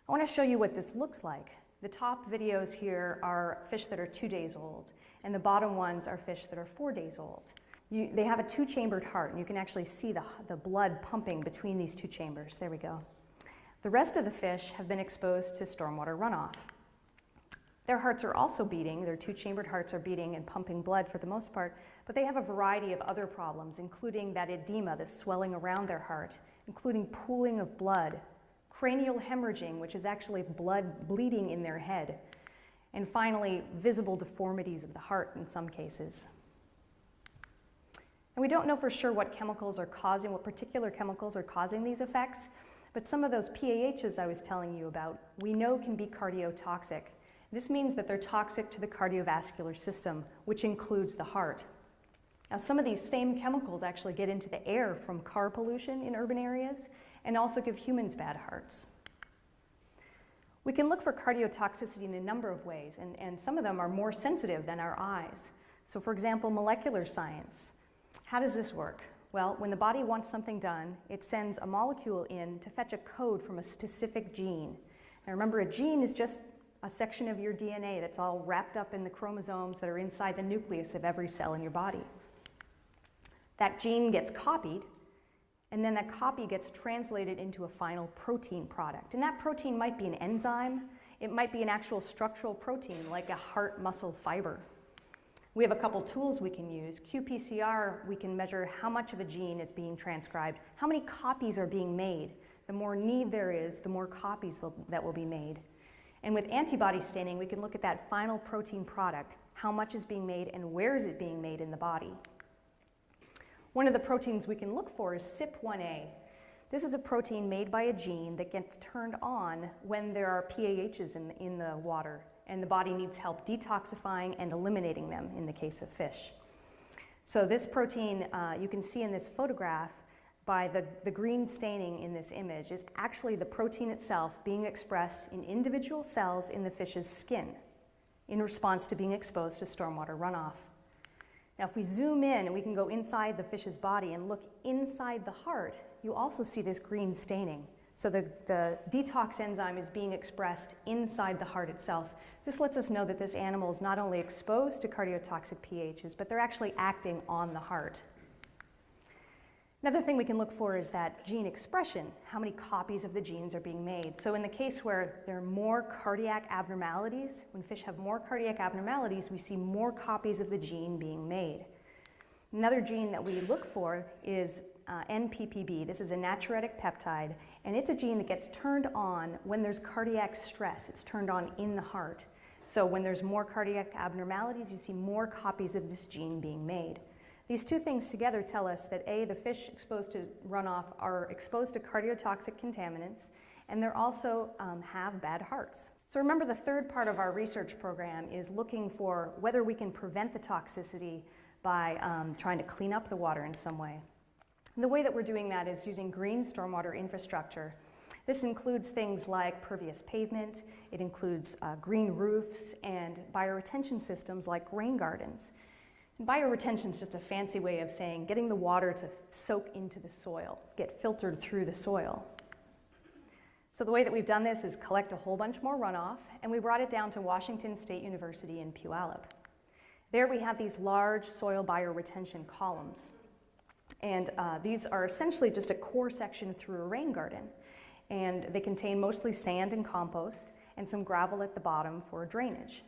I want to show you what this looks like. The top videos here are fish that are 2 days old, and the bottom ones are fish that are 4 days old. They have a two-chambered heart, and you can actually see the blood pumping between these two chambers. There we go. The rest of the fish have been exposed to stormwater runoff. Their hearts are also beating, their two-chambered hearts are beating and pumping blood for the most part, but they have a variety of other problems, including that edema, the swelling around their heart, including pooling of blood, cranial hemorrhaging, which is actually blood bleeding in their head, and finally, visible deformities of the heart in some cases. And we don't know for sure what chemicals are causing, what particular chemicals are causing these effects, But some of those PAHs I was telling you about, we know can be cardiotoxic. This means that they're toxic to the cardiovascular system, which includes the heart. Now, some of these same chemicals actually get into the air from car pollution in urban areas and also give humans bad hearts. We can look for cardiotoxicity in a number of ways, and some of them are more sensitive than our eyes. So for example, molecular science. How does this work? Well, when the body wants something done, it sends a molecule in to fetch a code from a specific gene. Now remember, a gene is just a section of your DNA that's all wrapped up in the chromosomes that are inside the nucleus of every cell in your body. That gene gets copied, and then that copy gets translated into a final protein product. And that protein might be an enzyme, it might be an actual structural protein like a heart muscle fiber. We have a couple tools we can use. qPCR, we can measure how much of a gene is being transcribed, how many copies are being made. The more need there is, the more copies that will be made. And with antibody staining, we can look at that final protein product, how much is being made and where is it being made in the body. One of the proteins we can look for is CYP1A. This is a protein made by a gene that gets turned on when there are PAHs in the water, and the body needs help detoxifying and eliminating them in the case of fish. So this protein, you can see in this photograph by the green staining in this image, is actually the protein itself being expressed in individual cells in the fish's skin in response to being exposed to stormwater runoff. Now, if we zoom in and we can go inside the fish's body and look inside the heart, you also see this green staining. So the detox enzyme is being expressed inside the heart itself. This lets us know that this animal is not only exposed to cardiotoxic PAHs, but they're actually acting on the heart. Another thing we can look for is that gene expression, how many copies of the genes are being made. So in the case where there are more cardiac abnormalities, when fish have more cardiac abnormalities, we see more copies of the gene being made. Another gene that we look for is NPPB. This is a natriuretic peptide, and it's a gene that gets turned on when there's cardiac stress. It's turned on in the heart. So when there's more cardiac abnormalities, you see more copies of this gene being made. These two things together tell us that A, the fish exposed to runoff are exposed to cardiotoxic contaminants, and they're also have bad hearts. So remember, the third part of our research program is looking for whether we can prevent the toxicity by trying to clean up the water in some way. And the way that we're doing that is using green stormwater infrastructure. This includes things like pervious pavement, it includes green roofs, and bioretention systems like rain gardens. Bioretention is just a fancy way of saying getting the water to soak into the soil, get filtered through the soil. So the way that we've done this is collect a whole bunch more runoff, and we brought it down to Washington State University in Puyallup. There we have these large soil bioretention columns. And these are essentially just a core section through a rain garden. And they contain mostly sand and compost and some gravel at the bottom for drainage.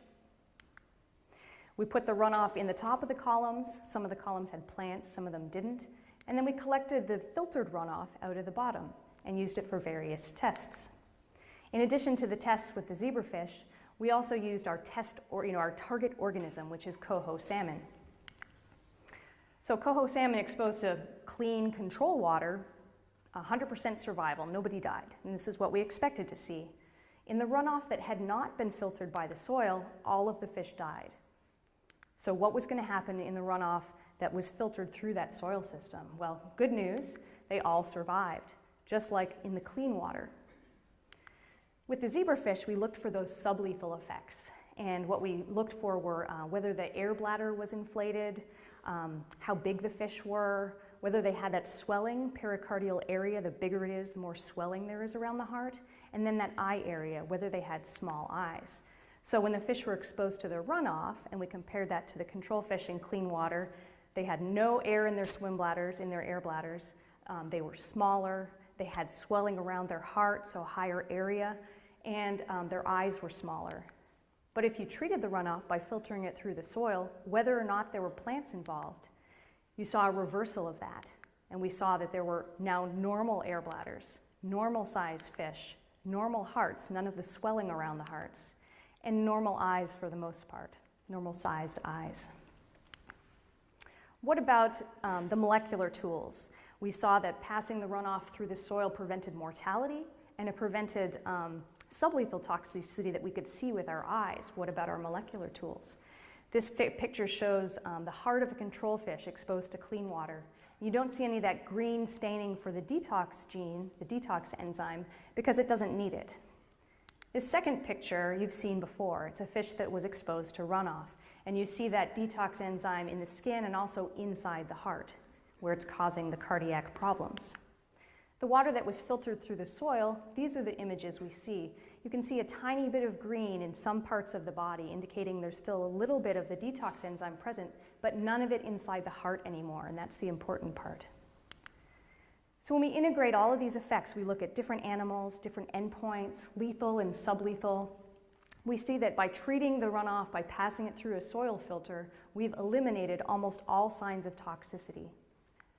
We put the runoff in the top of the columns. Some of the columns had plants, some of them didn't. And then we collected the filtered runoff out of the bottom and used it for various tests. In addition to the tests with the zebrafish, we also used our our target organism, which is coho salmon. So coho salmon exposed to clean control water, 100% survival, nobody died. And this is what we expected to see. In the runoff that had not been filtered by the soil, all of the fish died. So what was going to happen in the runoff that was filtered through that soil system? Well, good news, they all survived, just like in the clean water. With the zebrafish, we looked for those sublethal effects. And what we looked for were whether the air bladder was inflated, how big the fish were, whether they had that swelling pericardial area. The bigger it is, the more swelling there is around the heart. And then that eye area, whether they had small eyes. So when the fish were exposed to their runoff, and we compared that to the control fish in clean water, they had no air in their swim bladders, in their air bladders. They were smaller. They had swelling around their heart, so higher area, and their eyes were smaller. But if you treated the runoff by filtering it through the soil, whether or not there were plants involved, you saw a reversal of that. And we saw that there were now normal air bladders, normal sized fish, normal hearts, none of the swelling around the hearts, and normal eyes for the most part, normal sized eyes. What about the molecular tools? We saw that passing the runoff through the soil prevented mortality, and it prevented sublethal toxicity that we could see with our eyes. What about our molecular tools? This picture shows the heart of a control fish exposed to clean water. You don't see any of that green staining for the detox gene, the detox enzyme, because it doesn't need it. This second picture you've seen before. It's a fish that was exposed to runoff. And you see that detox enzyme in the skin and also inside the heart, where it's causing the cardiac problems. The water that was filtered through the soil, these are the images we see. You can see a tiny bit of green in some parts of the body, indicating there's still a little bit of the detox enzyme present, but none of it inside the heart anymore, and that's the important part. So when we integrate all of these effects, we look at different animals, different endpoints, lethal and sublethal. We see that by treating the runoff, by passing it through a soil filter, we've eliminated almost all signs of toxicity.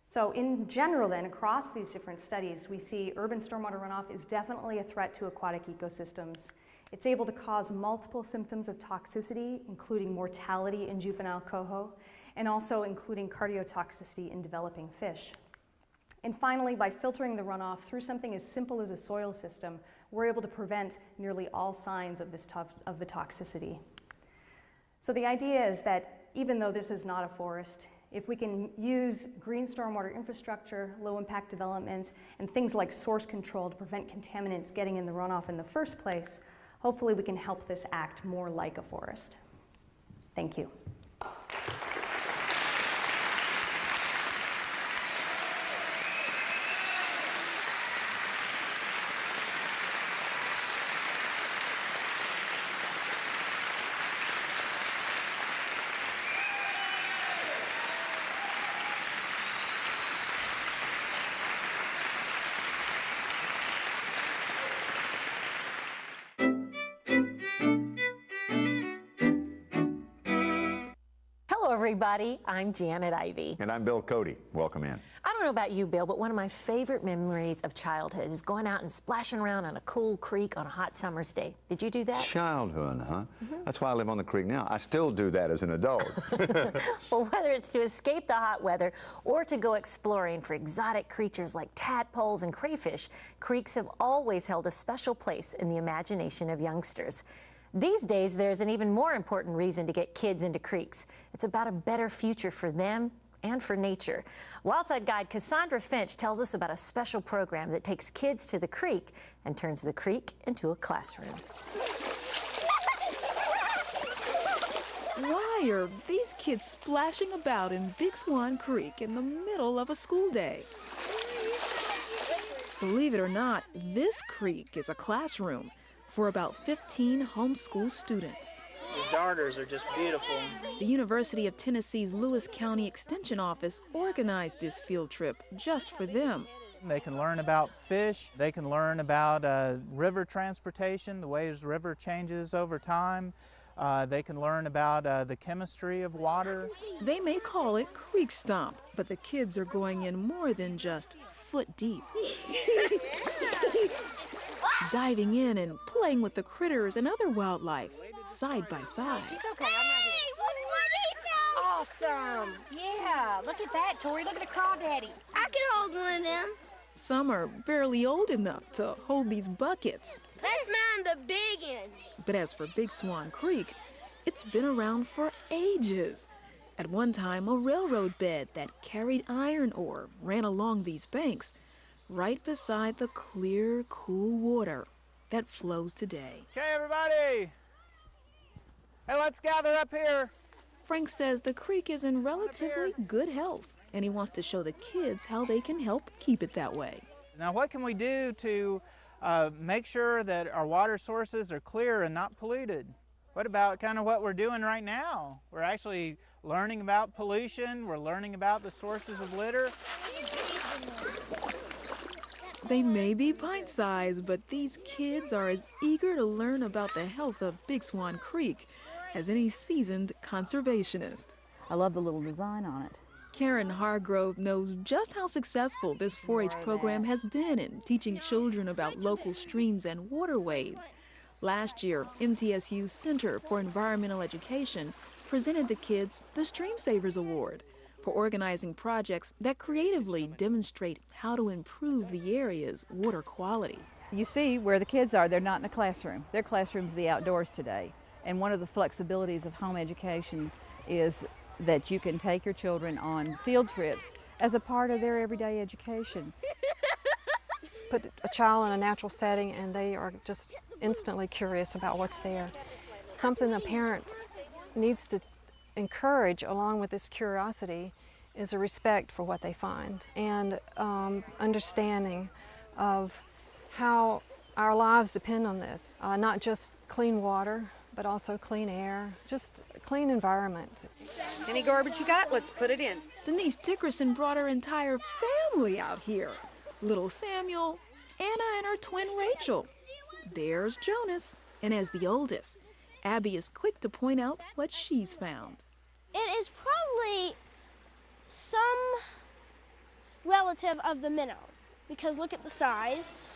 So in general then, across these different studies, we see urban stormwater runoff is definitely a threat to aquatic ecosystems. It's able to cause multiple symptoms of toxicity, including mortality in juvenile coho, and also including cardiotoxicity in developing fish. And finally, by filtering the runoff through something as simple as a soil system, we're able to prevent nearly all signs of the toxicity. So the idea is that even though this is not a forest, if we can use green stormwater infrastructure, low impact development, and things like source control to prevent contaminants getting in the runoff in the first place, hopefully we can help this act more like a forest. Thank you. Hello, everybody. I'm Janet Ivey. And I'm Bill Cody. Welcome in. I don't know about you, Bill, but one of my favorite memories of childhood is going out and splashing around on a cool creek on a hot summer's day. Did you do that? Childhood, huh? That's why I live on the creek now. I still do that as an adult. Well, whether it's to escape the hot weather or to go exploring for exotic creatures like tadpoles and crayfish, creeks have always held a special place in the imagination of youngsters. These days, there's an even more important reason to get kids into creeks. It's about a better future for them and for nature. Wildside guide Cassandra Finch tells us about a special program that takes kids to the creek and turns the creek into a classroom. Why are these kids splashing about in Big Swan Creek in the middle of a school day? Believe it or not, this creek is a classroom for about 15 homeschool students. These darters are just beautiful. The University of Tennessee's Lewis County Extension Office organized this field trip just for them. They can learn about fish, they can learn about river transportation, the ways the river changes over time. They can learn about the chemistry of water. They may call it creek stomp, but the kids are going in more than just foot deep. Diving in and playing with the critters and other wildlife, side by side. Awesome! Yeah, look at that, Tori. Look at the crawdaddy. I can hold one of them. Some are barely old enough to hold these buckets. That's mine, the big one. But as for Big Swan Creek, it's been around for ages. At one time, a railroad bed that carried iron ore ran along these banks, right beside the clear, cool water that flows today. Okay, everybody. Hey, let's gather up here. Frank says the creek is in relatively good health, and he wants to show the kids how they can help keep it that way. Now, what can we do to make sure that our water sources are clear and not polluted? What about kind of what we're doing right now? We're actually learning about pollution. We're learning about the sources of litter. They may be pint-sized, but these kids are as eager to learn about the health of Big Swan Creek as any seasoned conservationist. I love the little design on it. Karen Hargrove knows just how successful this 4-H program has been in teaching children about local streams and waterways. Last year, MTSU's Center for Environmental Education presented the kids the Stream Savers Award for organizing projects that creatively demonstrate how to improve the area's water quality. You see where the kids are, they're not in a classroom. Their classroom's the outdoors today. And one of the flexibilities of home education is that you can take your children on field trips as a part of their everyday education. Put a child in a natural setting and they are just instantly curious about what's there. Something a parent needs to encourage along with this curiosity is a respect for what they find and understanding of how our lives depend on this, not just clean water, but also clean air, just a clean environment. Any garbage you got, let's put it in. Denise Dickerson brought her entire family out here. Little Samuel, Anna, and her twin Rachel. There's Jonas, and as the oldest, Abby is quick to point out what she's found. It is probably some relative of the minnow, because look at the size.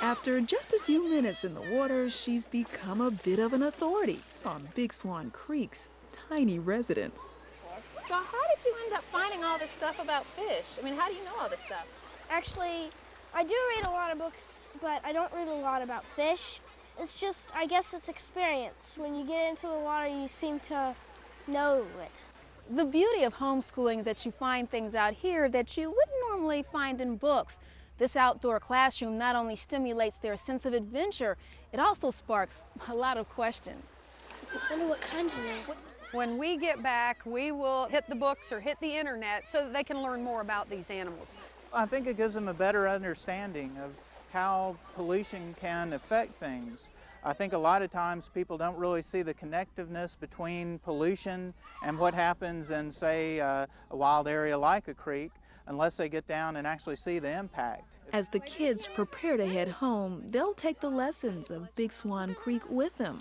After just a few minutes in the water, she's become a bit of an authority on Big Swan Creek's tiny residents. So how did you end up finding all this stuff about fish? I mean, how do you know all this stuff? Actually, I do read a lot of books, but I don't read a lot about fish. It's just, I guess it's experience. When you get into the water, you seem to know it. The beauty of homeschooling is that you find things out here that you wouldn't normally find in books. This outdoor classroom not only stimulates their sense of adventure, it also sparks a lot of questions. I wonder what kinds it is. When we get back, we will hit the books or hit the internet so that they can learn more about these animals. I think it gives them a better understanding of how pollution can affect things. I think a lot of times people don't really see the connectiveness between pollution and what happens in, say, a wild area like a creek, unless they get down and actually see the impact. As the kids prepare to head home, they'll take the lessons of Big Swan Creek with them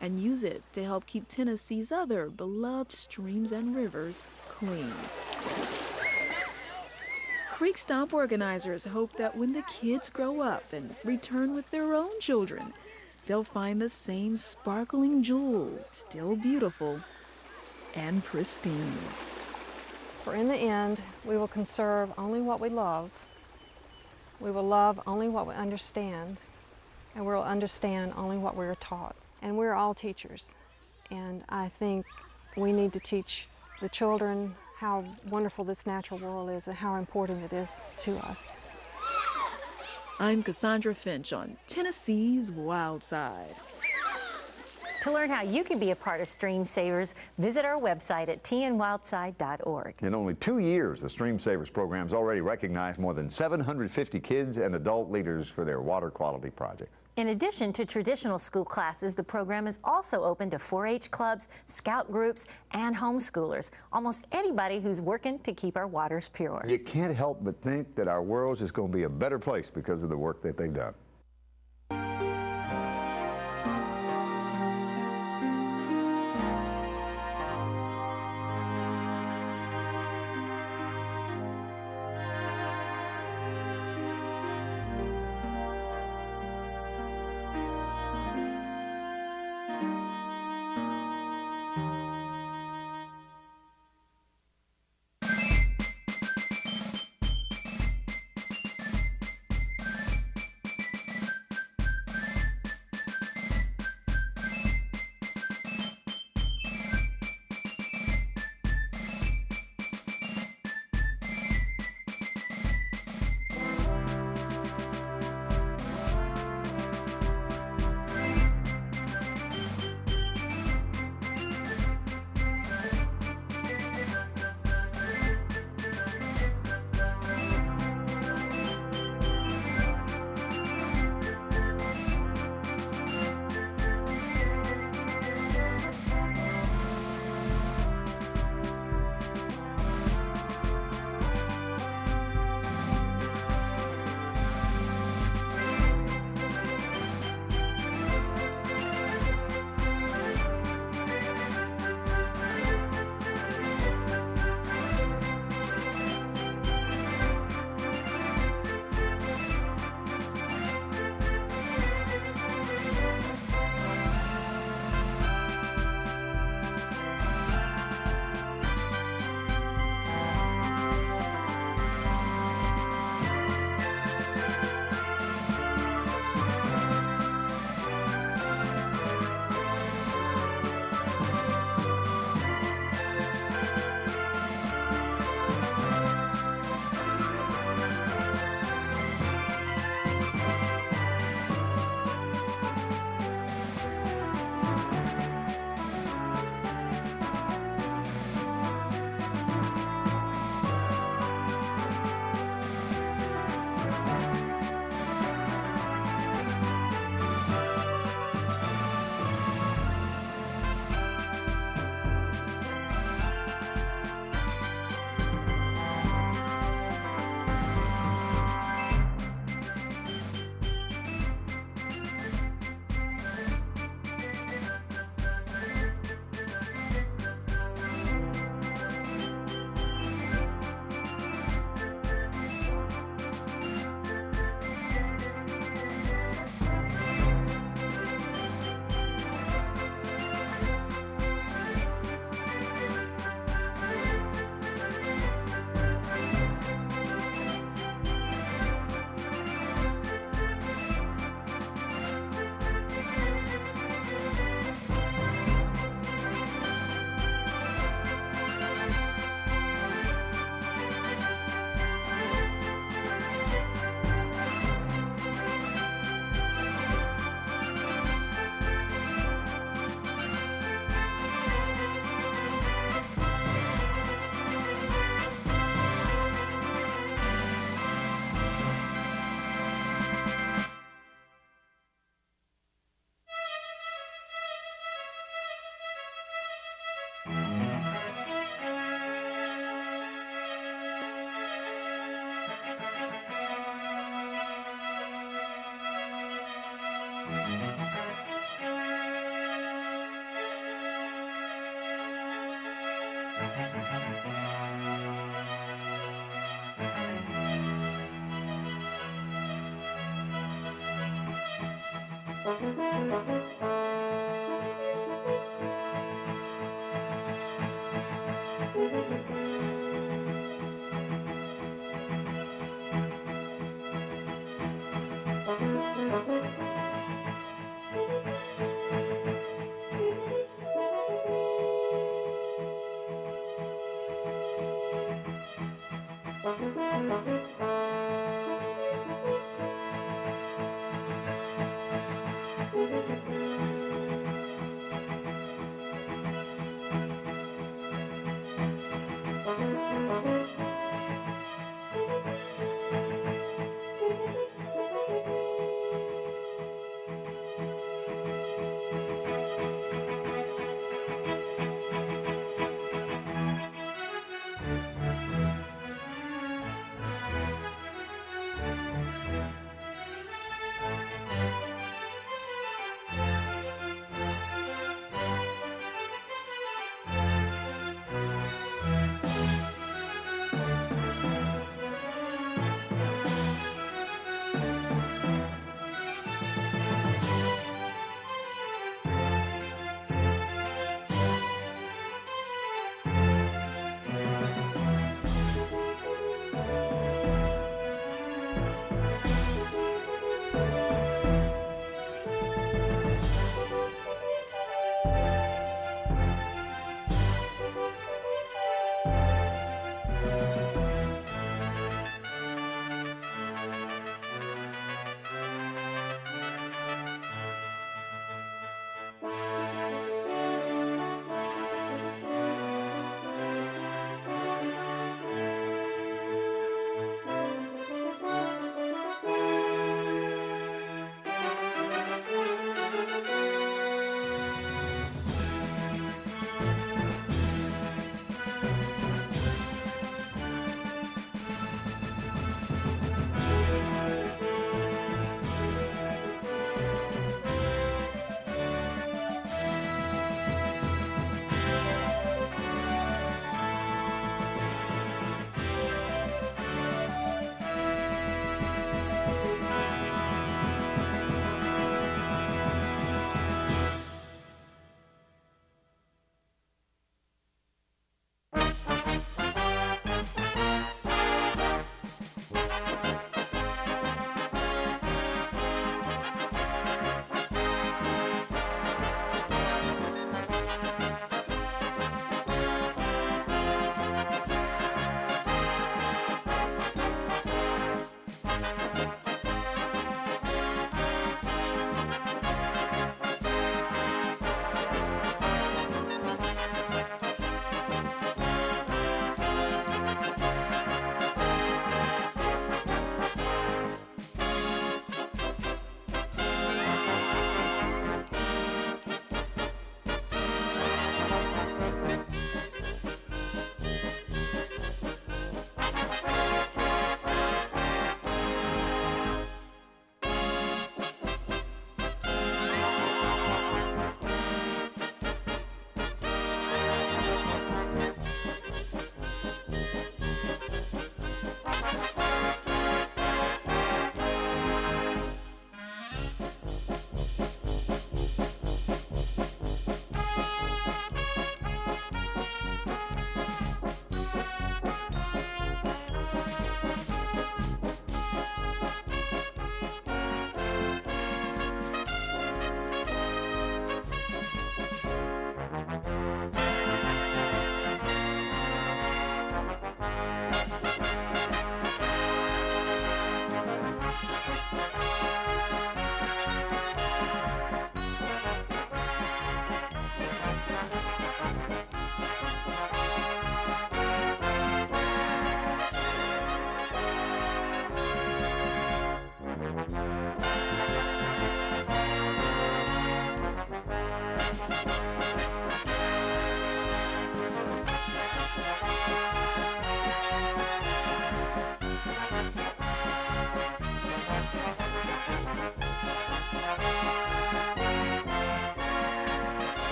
and use it to help keep Tennessee's other beloved streams and rivers clean. Creek Stomp organizers hope that when the kids grow up and return with their own children, they'll find the same sparkling jewel, still beautiful and pristine. For in the end, we will conserve only what we love, we will love only what we understand, and we'll understand only what we're taught. And we're all teachers, and I think we need to teach the children how wonderful this natural world is and how important it is to us. I'm Cassandra Finch on Tennessee's Wild Side. To learn how you can be a part of Stream Savers, visit our website at tnwildside.org. In only 2 years, the Stream Savers program's already recognized more than 750 kids and adult leaders for their water quality projects. In addition to traditional school classes, the program is also open to 4-H clubs, scout groups, and homeschoolers. Almost anybody who's working to keep our waters pure. You can't help but think that our world is going to be a better place because of the work that they've done.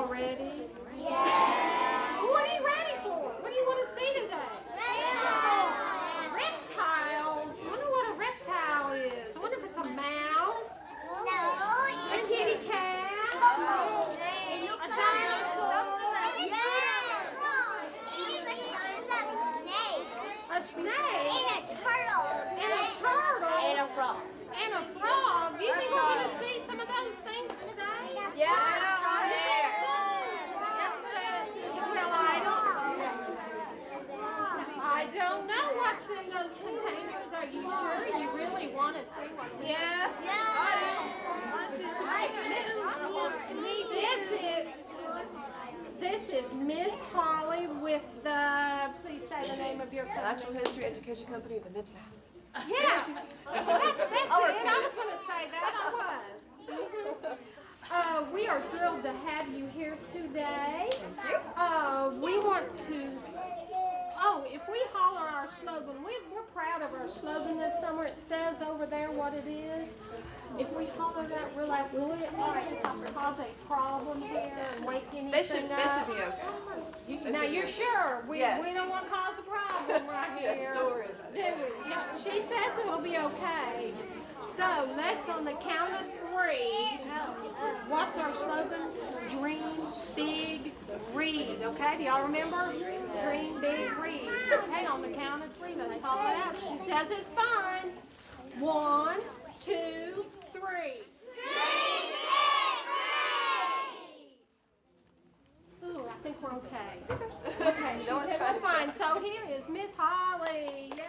ready? Yeah. What are you ready for? What do you want to see today? Reptiles. I wonder what a reptile is. I wonder if it's a mouse. No. A kitty cat. A dinosaur. A snake. And a turtle. And a turtle. And a frog. And a frog. You think we're going to see some of those things today? Yeah. I don't know what's in those containers. Are you sure you really want to see what's in them? This is Miss Holly with the, please say the name of your company. Natural History Education Company of the Mid-South. Yeah, that's it. I was going to say that. I was. We are thrilled to have you here today. We want to, if we holler our slogan, we're proud of our slogan this summer. It says over there what it is. If we holler that, we're like, will it cause a problem here and wake anything They should up? be okay. Now you're sure? We don't want to cause a problem right here. Yes, don't worry about it. Do we? Yeah, she says it'll be okay. So let's, on the count of 3, what's our slogan? Dream big, read. Okay, do y'all remember? Dream big, read. Okay, on the count of 3, let's holler it out. She says it's fine. 1, 2, 3. Ooh, I think we're okay. Okay, she said we're fine. So here is Miss Holly. Yay!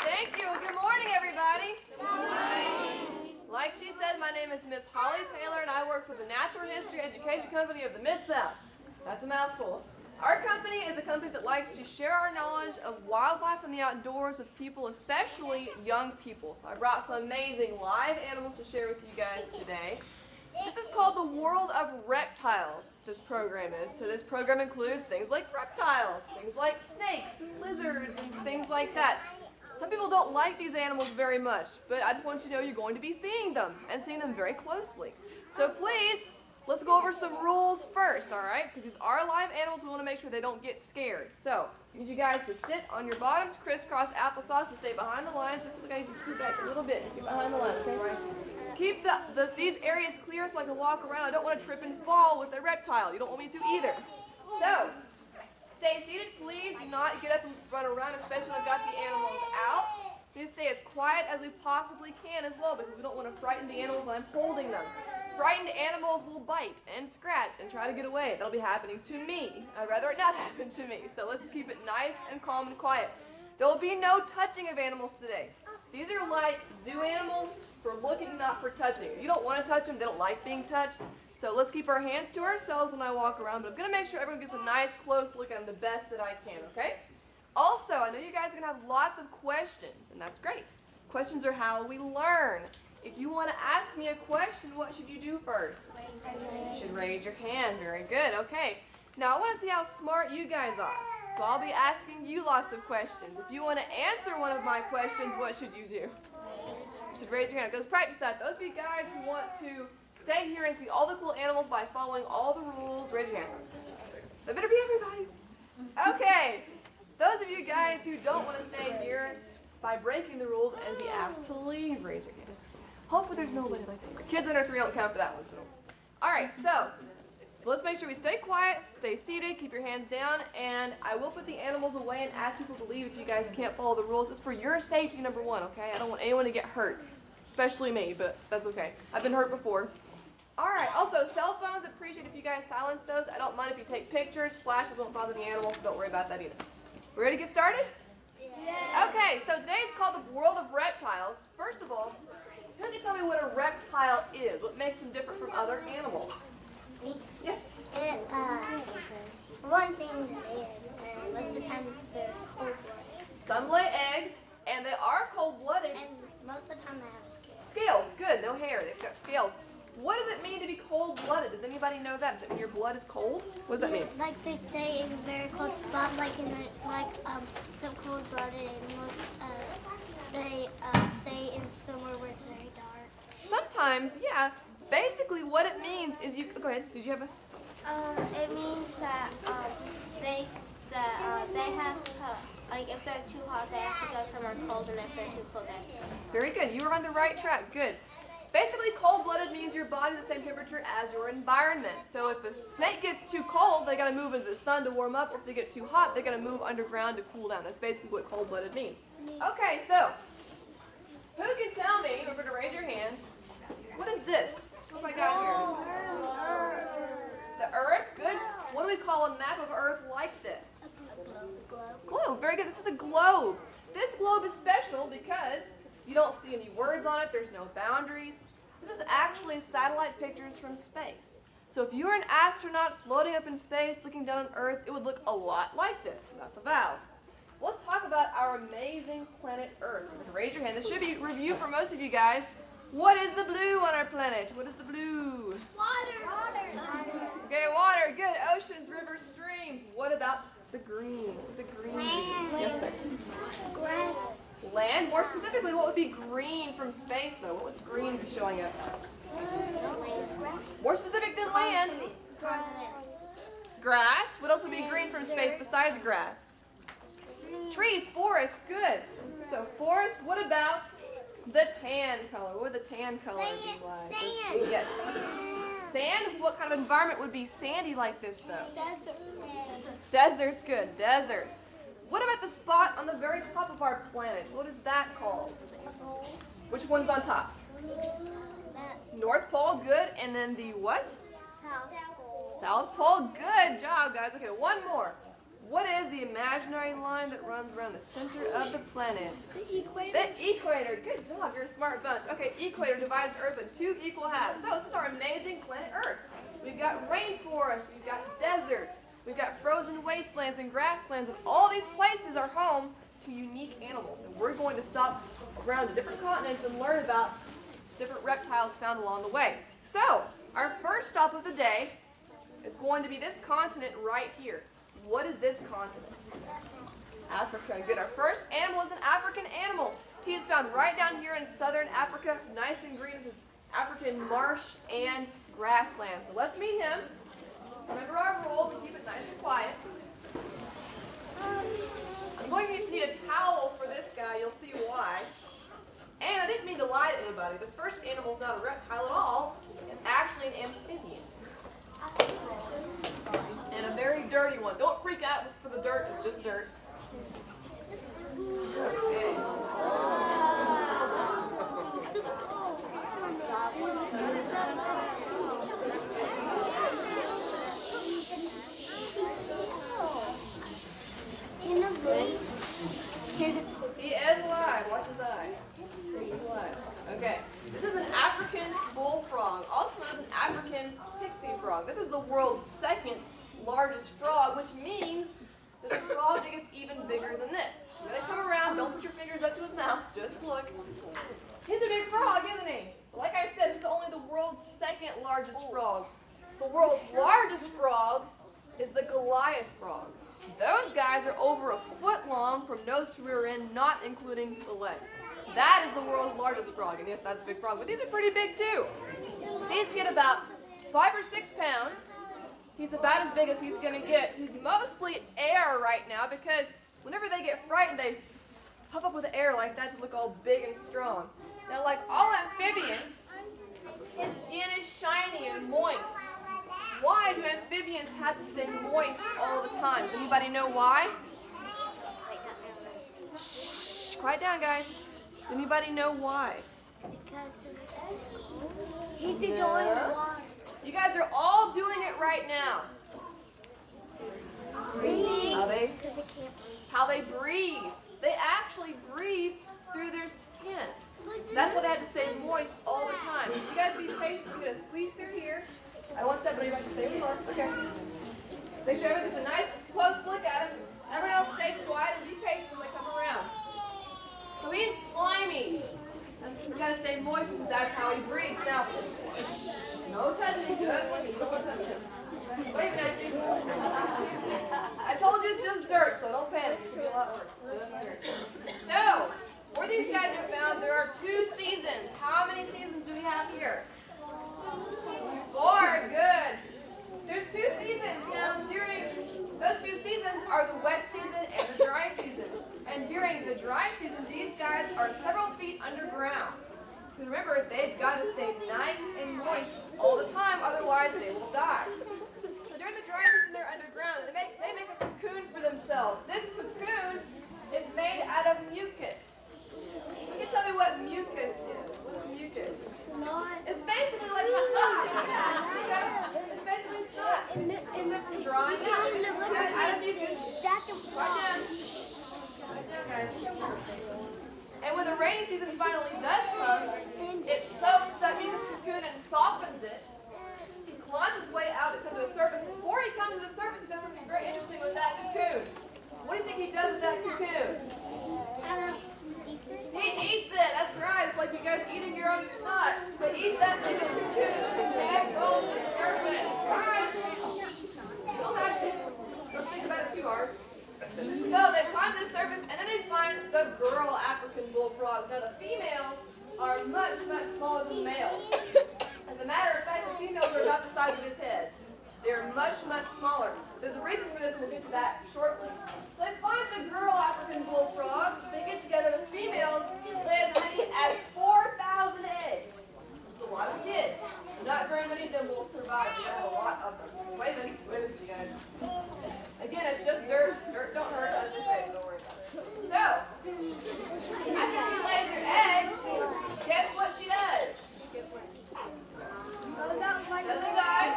Thank you. Good morning, everybody. Good morning. Like she said, my name is Miss Holly Taylor, and I work for the Natural History Education Company of the Mid-South. That's a mouthful. Our company is a company that likes to share our knowledge of wildlife and the outdoors with people, especially young people. So I brought some amazing live animals to share with you guys today. This is called the World of Reptiles, this program is. So this program includes things like reptiles, things like snakes and lizards and things like that. Some people don't like these animals very much, but I just want you to know you're going to be seeing them and seeing them very closely. So please, let's go over some rules first, all right? Because these are live animals, we want to make sure they don't get scared. So, I need you guys to sit on your bottoms, crisscross applesauce, and stay behind the lines. This is what I need you to scoot back a little bit and stay behind the lines, okay? Keep these areas clear so I can walk around. I don't want to trip and fall with the reptile. You don't want me to either. So, stay seated, please. Do not get up and run around, especially when I've got the animals out. We need to stay as quiet as we possibly can as well, because we don't want to frighten the animals when I'm holding them. Frightened animals will bite and scratch and try to get away. That'll be happening to me. I'd rather it not happen to me. So let's keep it nice and calm and quiet. There will be no touching of animals today. These are like zoo animals for looking, not for touching. You don't want to touch them. They don't like being touched. So let's keep our hands to ourselves when I walk around. But I'm going to make sure everyone gets a nice close look at them the best that I can, okay? Also, I know you guys are going to have lots of questions, and that's great. Questions are how we learn. If you want to ask me a question, what should you do first? You should raise your hand. Very good. Okay. Now, I want to see how smart you guys are. So I'll be asking you lots of questions. If you want to answer one of my questions, what should you do? You should raise your hand. Let's practice that. Those of you guys who want to stay here and see all the cool animals by following all the rules, raise your hand. That better be everybody. Okay. Those of you guys who don't want to stay here by breaking the rules and be asked to leave, raise your hand. Hopefully there's nobody like that. Kids under 3 don't count for that one. So, all right, so let's make sure we stay quiet, stay seated, keep your hands down, and I will put the animals away and ask people to leave if you guys can't follow the rules. It's for your safety, number one, okay? I don't want anyone to get hurt, especially me, but that's okay. I've been hurt before. All right, also, cell phones, I'd appreciate if you guys silence those. I don't mind if you take pictures. Flashes won't bother the animals, so don't worry about that either. We ready to get started? Yeah. Okay, so today is called the World of Reptiles. First of all, who can tell me what a reptile is? What makes them different from other animals? Yes? One thing is, most of the time they're cold-blooded. Some lay eggs, and they are cold-blooded. And most of the time they have scales. Scales, good, no hair, they've got scales. What does it mean to be cold-blooded? Does anybody know that? Does it mean your blood is cold? What does that mean? Like they stay in a very cold spot, like in some cold-blooded animals. They stay in somewhere where it's very dark. Sometimes, yeah. Basically, what it means is you. Go ahead. Did you have a? It means that they have to, like, if they're too hot, they have to go somewhere cold, and if they're too cold, they have to go. Very good. You were on the right track. Good. Basically, cold-blooded means your body's the same temperature as your environment. So if a snake gets too cold, they gotta move into the sun to warm up, or if they get too hot, they gotta move underground to cool down. That's basically what cold-blooded means. Okay, so who can tell me, or to raise your hand, what is this? What have I got here? The Earth. Good. What do we call a map of Earth like this? Globe. Very good. This is a globe. This globe is special because you don't see any words on it. There's no boundaries. This is actually satellite pictures from space. So if you were an astronaut floating up in space looking down on Earth, it would look a lot like this without the valve. Let's talk about our amazing planet Earth. Raise your hand. This should be a review for most of you guys. What is the blue on our planet? What is the blue? Water. Okay, water. Good. Oceans, rivers, streams. What about the green? The green. Yes, sir. Grass. Land. More specifically, what would be green from space, though? What would green be showing up? More specific than land. Grass. What else would be green from space besides grass? Trees. Forest. Good. So forest. What about the tan color? What would the tan color be like? Sand. Yes. Sand? What kind of environment would be sandy like this, though? Deserts. Good. Deserts. What about the spot on the very top of our planet? What is that called? Which one's on top? North Pole. Good. And then the what? South Pole. Good job, guys. Okay, one more. What is the imaginary line that runs around the center of the planet? The equator. The equator. Good job. You're a smart bunch. Okay, equator divides Earth in two equal halves. So this is our amazing planet Earth. We've got rainforests. We've got deserts. We've got frozen wastelands and grasslands. And all these places are home to unique animals. And we're going to stop around the different continents and learn about different reptiles found along the way. So our first stop of the day is going to be this continent right here. What is this continent? Africa. Good. Our first animal is an African animal. He is found right down here in southern Africa. Nice and green. This is African marsh and grassland. So let's meet him. Remember our rule. We keep it nice and quiet. I'm going to need a towel for this guy. You'll see why. And I didn't mean to lie to anybody. This first animal is not a reptile at all. It's actually an amphibian. And a very dirty one. Don't freak out for the dirt. It's just dirt. Okay. He is alive. Watch his eye. He's alive. Okay. This is an African bullfrog, also known as an African pixie frog. This is the world's second largest frog, which means there's a frog that gets even bigger than this. You're gonna come around, don't put your fingers up to his mouth, just look. He's a big frog, isn't he? But like I said, this is only the world's second largest frog. The world's largest frog is the Goliath frog. Those guys are over a foot long from nose to rear end, not including the legs. That is the world's largest frog, and yes, that's a big frog, but these are pretty big too. These get about 5 or 6 pounds. He's about as big as he's gonna get. He's mostly air right now because whenever they get frightened, they puff up with air like that to look all big and strong. Now, like all amphibians, his skin is shiny and moist. Why do amphibians have to stay moist all the time? Does anybody know why? Shh, quiet down, guys. Does anybody know why? No. You guys are all doing it right now. How they breathe. They actually breathe through their skin. That's why they have to stay moist all the time. You guys be patient. We're going to squeeze through here. I don't want to step on anybody. Stay where you are. It's okay. Make sure everyone gets a nice close look at him. Everyone else stay quiet and be patient when they come around. So he's slimy. You got to stay moist because that's how he breathes. Now, no touching. Just look. You don't want to touch him. Wait a minute. I told you it's just dirt, so don't panic. It's going to be a lot worse. Just dirt. So, where these guys are found, there are 2 seasons. How many seasons do we have here? are several feet underground. Because remember, they've got to stay nice and moist all the time, otherwise they will die. So during the dry season, they're underground. They make a cocoon for themselves. This cocoon is made out of mucus. You can tell me what mucus is. What is mucus? It's basically like snot. Yeah, it's basically snot. Is it from drying out? Out of mucus. Right down. And when the rainy season finally does come, it soaks that mucus cocoon and softens it. He climbs his way out to come to the surface. Before he comes to the surface, he does something very interesting with that cocoon. What do you think he does with that cocoon? He eats it. That's right. It's like you guys eating your own snot. They eat that mucus cocoon and go to the surface. Right? You don't have to. Don't think about it too hard. So they climb to the surface, and then they find the girl African bullfrogs. Now the females are much, much smaller than the males. As a matter of fact, the females are about the size of his head. They're much, much smaller. There's a reason for this, and we'll get to that shortly. So they find the girl African bullfrogs. They get together. The females lay as many as 4,000 eggs. That's a lot of kids. Not very many of them will survive. We have a lot of them. Wait a minute, you guys. Again, it's just dirt. Dirt don't hurt, as they say, so don't worry about it. So, after she lays her eggs, guess what she does? Doesn't die.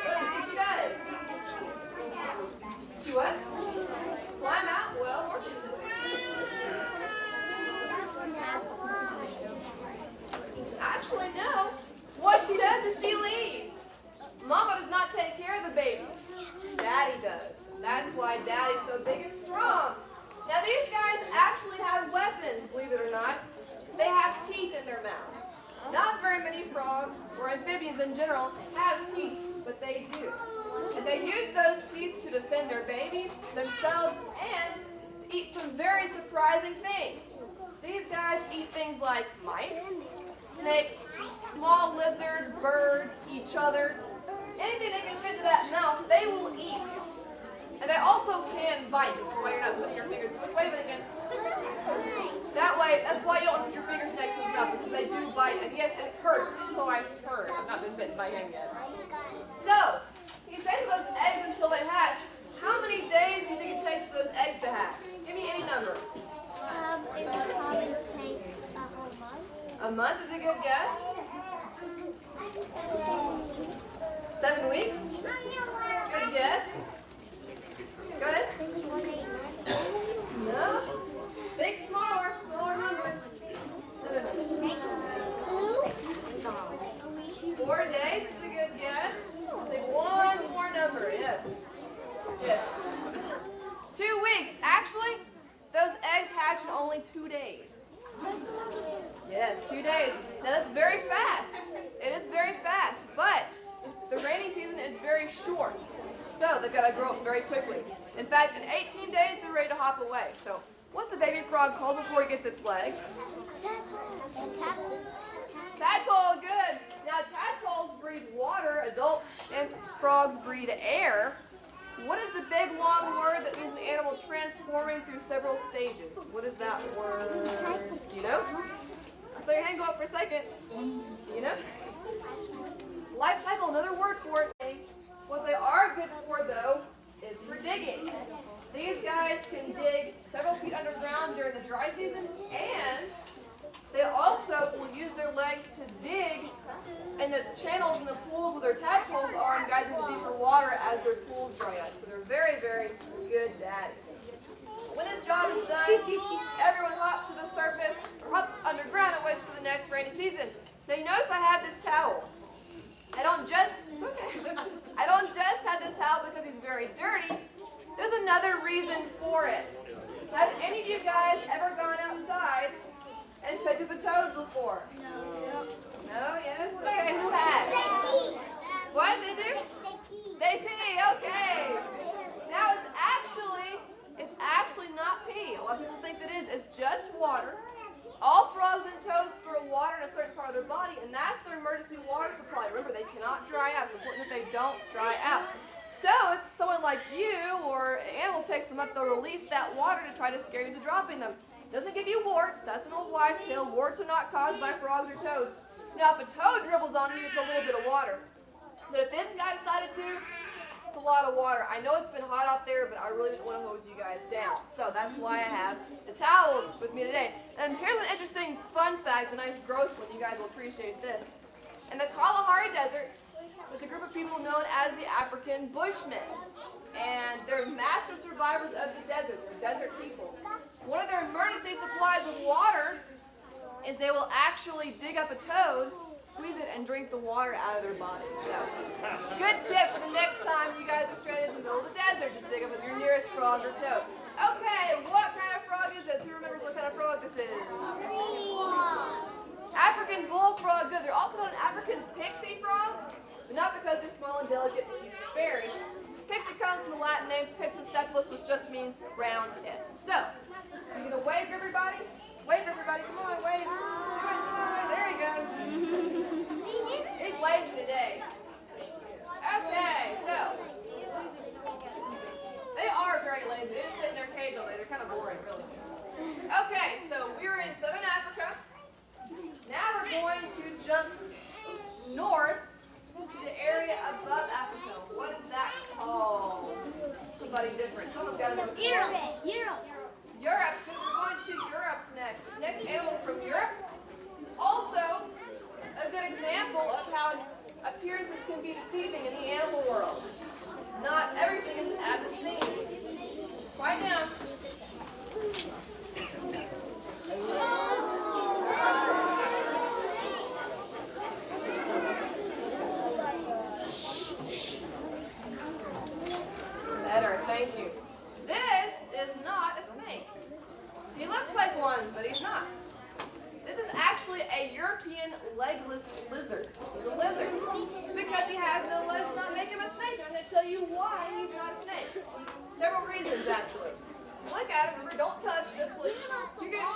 What do you think she does? She what? Climb out? Well, more specific. Actually, no. What she does is she leaves. Mama does not take care of the babies. Daddy does. That's why Daddy's so big and strong. Now these guys actually have weapons, believe it or not. They have teeth in their mouth. Not very many frogs, or amphibians in general, have teeth, but they do. And they use those teeth to defend their babies, themselves, and to eat some very surprising things. These guys eat things like mice, snakes, small lizards, birds, each other. Anything they can fit to that mouth, they will eat. And they also can bite, so why you're not putting your fingers. Wait a minute again. That way, that's why you don't put your fingers next to his mouth, because they do bite. And yes, it hurts, so I've heard. I've not been bitten by him yet. So, he saves those eggs until they hatch. How many days do you think it takes for those eggs to hatch? Give me any number. It would probably take a whole month. A month is a good guess. 7 weeks? Good guess. Go ahead. No? Think smaller. Smaller numbers. 4 days is a good guess. Think one more number. Yes. Yes. 2 weeks. Actually, those eggs hatch in only 2 days. Yes, 2 days. Now that's very fast. It is very fast, but the rainy season is very short. So they've got to grow up very quickly. In fact, in 18 days, they're ready to hop away. So what's a baby frog called before he gets its legs? Tadpole, good. Now tadpoles breathe water, adult, and frogs breathe air. What is the big long word that means an animal transforming through several stages? What is that word? Do you know? I saw your hand go up for a second. You know? Life cycle, another word for it. What they are good for, though, is for digging. These guys can dig several feet underground during the dry season, and they also will use their legs to dig in the channels and the pools where their tadpoles are and guide them to deeper water as their pools dry up. So they're very, very good daddies. When this job is done, everyone hops to the surface, or hops underground and waits for the next rainy season. Now you notice I have this towel. I don't just have this towel because he's very dirty. There's another reason for it. Have any of you guys ever gone outside and picked up a toad before? No. No? Yes? Okay, who has? What? They do? They pee. Okay. Now it's actually not pee. A lot of people think that it is. It's just water. All frogs and toads store water in a certain part of their body, and that's their emergency water supply. Remember, they cannot dry out. It's important that they don't dry out. So if someone like you or an animal picks them up, they'll release that water to try to scare you into dropping them. Doesn't give you warts. That's an old wives' tale. Warts are not caused by frogs or toads. Now, if a toad dribbles on you, it's a little bit of water. But if this guy decided to, it's a lot of water. I know it's been hot out there, but I really didn't want to hose you guys down. So that's why I have the towel with me today. And here's an interesting fun fact, a nice gross one. You guys will appreciate this. In the Kalahari Desert, there's a group of people known as the African Bushmen. And they're master survivors of the desert. They're desert people. One of their emergency supplies of water is they will actually dig up a toad, squeeze it, and drink the water out of their body. So, good tip for the next time you guys are stranded in the middle of the desert. Just dig up your nearest frog or toad. Okay, what kind of frog is this? Who remembers what kind of frog this is? African bullfrog. Good. They're also called an African pixie frog, but not because they're small and delicate and cute berries. Pixie comes from the Latin name pixocephalus, which just means round head. So, you gonna wave for everybody? Wave for everybody. Come on, wave. Come on, wave. There he goes. He's lazy today. Okay, so they are very lazy. They just sit in their cage all day. They're kind of boring, really. Okay, so we're in southern Africa. Now we're going to jump north to the area above Africa. What is that called? Somebody different. Someone's got to know. Europe. Europe. Good. We're going to Europe next. This next animal is from Europe. Also, a good example of how appearances can be deceiving in the animal world. Not everything is as it seems. Quiet down. Better, thank you. This is not a snake. He looks like one, but he's not. This is actually a European legless lizard. He's a lizard. Because he has no legs, does not make him a snake. I'm going to tell you why he's not a snake. Several reasons, actually. Look at him. Remember, don't touch. Just look. You're gonna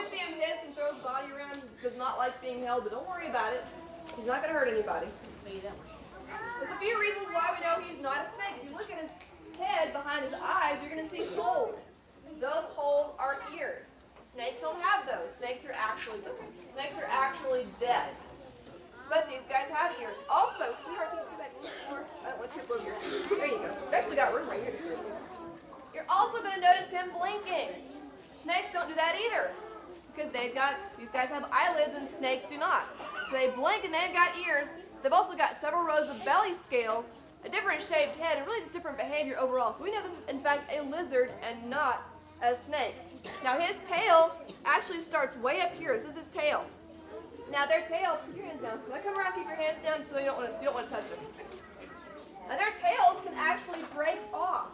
see him hiss and throw his body around. He does not like being held, but don't worry about it. He's not going to hurt anybody. There's a few reasons why we know he's not a snake. If you look at his head behind his eyes, you're going to see holes. Those holes are ears. Snakes don't have those. Snakes are actually dead. But these guys have ears. Also, sweetheart, can you see that more? I don't want to trip over here. There you go. We've actually got room right here. You're also going to notice him blinking. Snakes don't do that either. Because these guys have eyelids and snakes do not. So they blink and they've got ears. They've also got several rows of belly scales, a different shaped head, and really just different behavior overall. So we know this is in fact a lizard and not a snake. Now his tail actually starts way up here. This is his tail. Now their tail, keep your hands down. Can I come around, keep your hands down so you don't want to touch them. Now their tails can actually break off.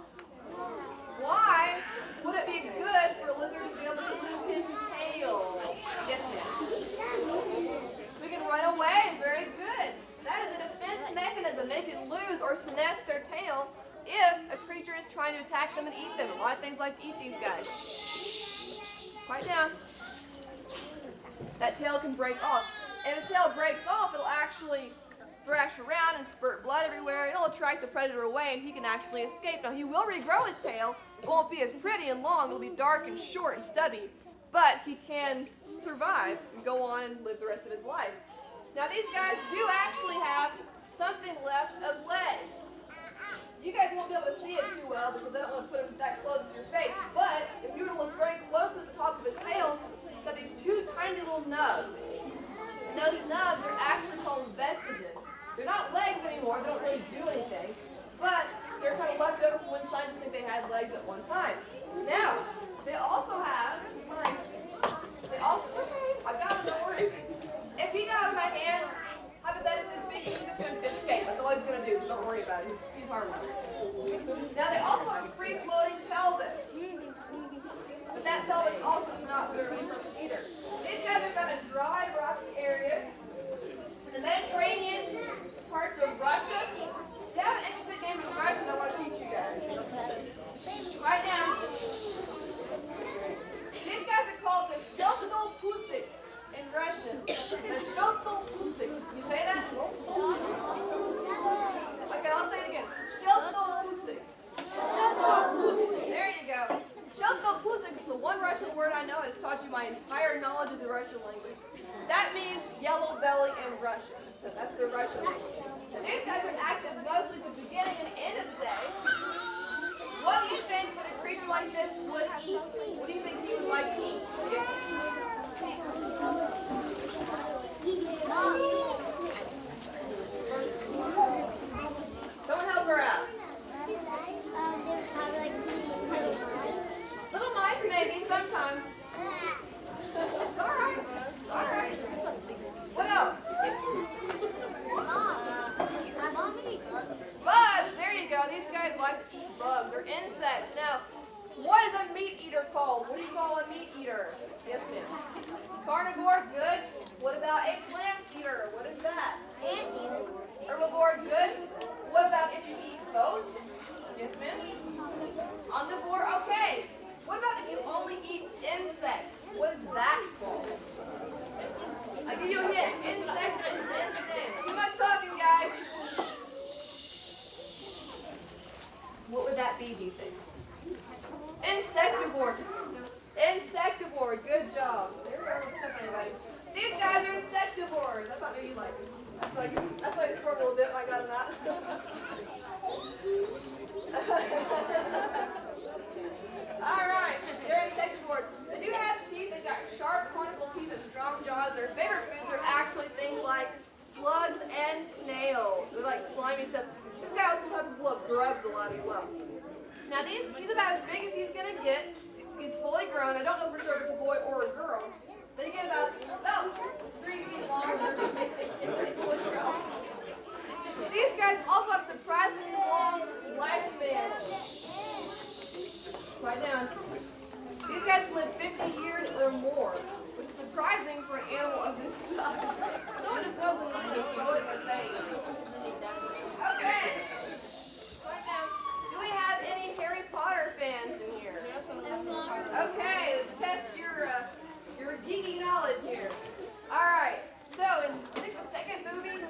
Why would it be good for a lizard to be able to lose his tail? Yes, ma'am. We can run away. Very good. That is a defense mechanism. They can lose or senesce their tail if a creature is trying to attack them and eat them. A lot of things like to eat these guys. Shh. Quiet down. That tail can break off. And if the tail breaks off, it'll actually thrash around and spurt blood everywhere. It'll attract the predator away and he can actually escape. Now he will regrow his tail. It won't be as pretty and long. It'll be dark and short and stubby. But he can survive and go on and live the rest of his life. Now these guys do actually have something left of legs. You guys won't be able to see it too well because I don't want to put them that close to your face. But if you were to look very close at the top of his tail, he's got these two tiny little nubs. And those nubs are actually called vestiges. They're not legs anymore. They don't really do anything. But they're kind of left over from when scientists think they had legs at one time. Now, they also have, I've got them, don't worry. If he got out of my hands, hypothetically speaking, he's just going to escape. That's all he's going to do, so don't worry about it. He's harmless. Now, they also have a free-floating pelvis. But that pelvis also does not serve any purpose either. These guys are found in dry, rocky areas. In the Mediterranean, parts of Russia. They have an interesting name in Russian I want to teach you guys. Right now, these guys are called the Sheltodopusik in Russian. The Sheltodopusik. Can you say that? Okay, I'll say it again. Sheltodopusik. There you go. Sheltodopusik Russian. So that's the Russian. So these guys are active mostly at the beginning and end of the day. What do you think that a creature like this would eat? What do you think he would like to eat? Someone help her out. Little mice, maybe, sometimes. It's all right. It's all right. What else? Bugs. There you go. These guys like to eat bugs or insects. Now, what is a meat eater called? What do you call a meat eater? Yes, ma'am. Carnivore. Good. What about a plant eater? What is that? Herbivore. Good. What about if you eat both? Yes, ma'am. Omnivore. Okay. What about if you only eat insects? What is that called? I'll give you a hint. Insect is in the name. Too much talking, guys. What would that be, do you think? Insectivore. Insectivore. Good job. There we go. Except anybody. These guys are insectivores. I thought maybe you liked it. That's why I scored a little bit when I got that. All right. They're insectivores. They do have teeth. They've got sharp, conical teeth and strong jaws. Their favorite foods are actually things like slugs and snails. They're like slimy stuff. This guy also loves grubs a lot as well. Now he's about as big as he's going to get. He's fully grown. I don't know for sure if it's a boy or a girl. They get about 3 feet long. These guys also have surprisingly long lifespans. Right down. These guys live 50 years or more, which is surprising for an animal of this size. Someone just knows when to throw it in their face. Okay. Right now, do we have any Harry Potter fans in here? Okay, let's test your geeky knowledge here. All right. So, in I think the second movie, I'm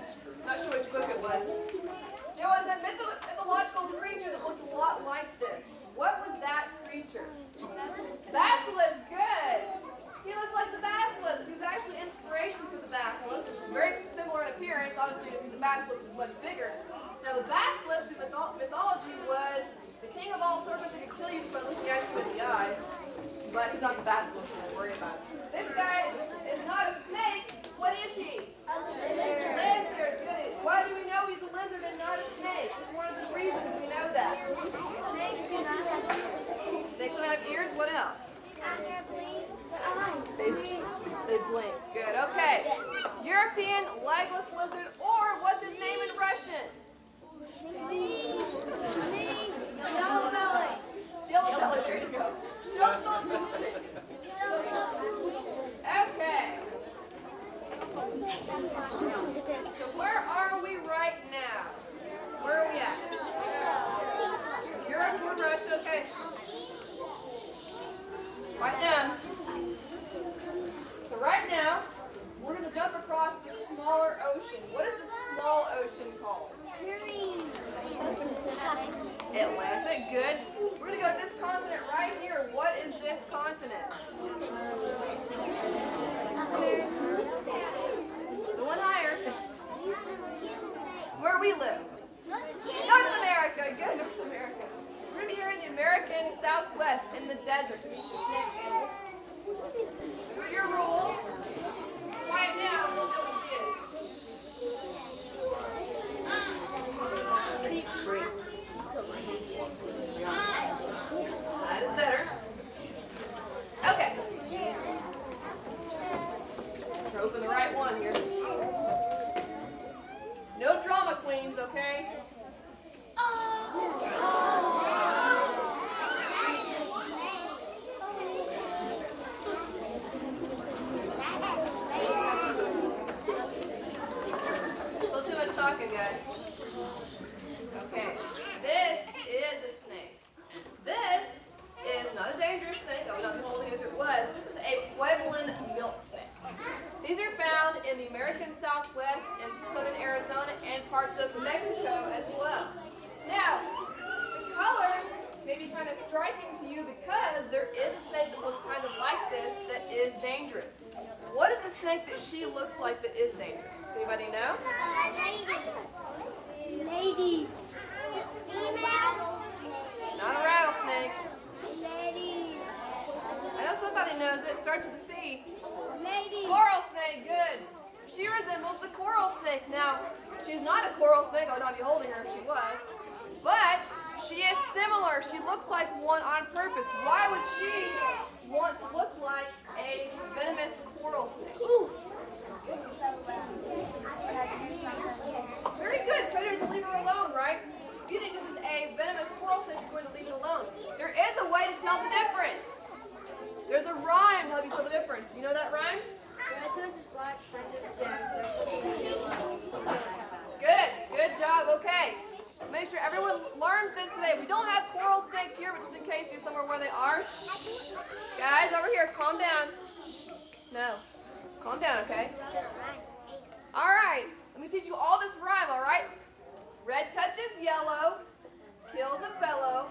not sure which book it was, there was a mythological creature that looked a lot like this. What was that creature? Basilisk, good. He looks like the basilisk. He was actually inspiration for the basilisk. It's very similar in appearance. Obviously, the basilisk is much bigger. Now, the basilisk in mythology was the king of all serpents that could kill you by looking at you in the eye. But he's not the basilisk, so don't worry about it. This guy is not a snake. What is he? A lizard. Lizard, good. Why do we know he's a lizard and not a snake? It's one of the reasons we know that. Snakes don't have ears. What else? They blink. Good. Okay. European legless lizard, or what's his name in Russian? Yellow belly. Yellow belly. There you go. Okay. So where are we right now? Where are we at? Europe or Russia? Okay. Right down. So right now, we're going to jump across the smaller ocean. What is the small ocean called? Atlantic, good. We're going to go to this continent right here. What is this continent? The one higher. Where we live? North America, good, North America. We're going to be here in the American Southwest, in the desert. What are your rules? Quiet down, we'll know what it is. That is better. Okay. We're hoping the right one here. No drama queens, okay? Still too much talking, guys. Okay. This is a snake. This is not a dangerous snake. I would not be holding it if it was. This is a Pueblan milk snake. These are found in the American Southwest, in southern Arizona, and parts of Mexico as well. Now, the colors may be kind of striking to you because there is a snake that looks kind of like this that is dangerous. What is the snake that she looks like that is dangerous? Anybody know? Lady. Not a rattlesnake. I know somebody knows it. It starts with a C. Coral snake, good. She resembles the coral snake. Now, she's not a coral snake. I would not be holding her if she was. But she is similar. She looks like one on purpose. Why would she want to look like a venomous coral snake? Ooh. Very good. Predators will leave her alone, right? If you think this is a venomous coral snake, you're going to leave it alone. There is a way to tell the difference. There's a rhyme to help you tell the difference. Do you know that rhyme? Good. Good job. Okay. Make sure everyone learns this today. We don't have coral snakes here, but just in case you're somewhere where they are. Shh. Guys, over here, calm down. Shh. No. Calm down, okay? All right. Let me teach you all this rhyme, all right? Red touches yellow, kills a fellow.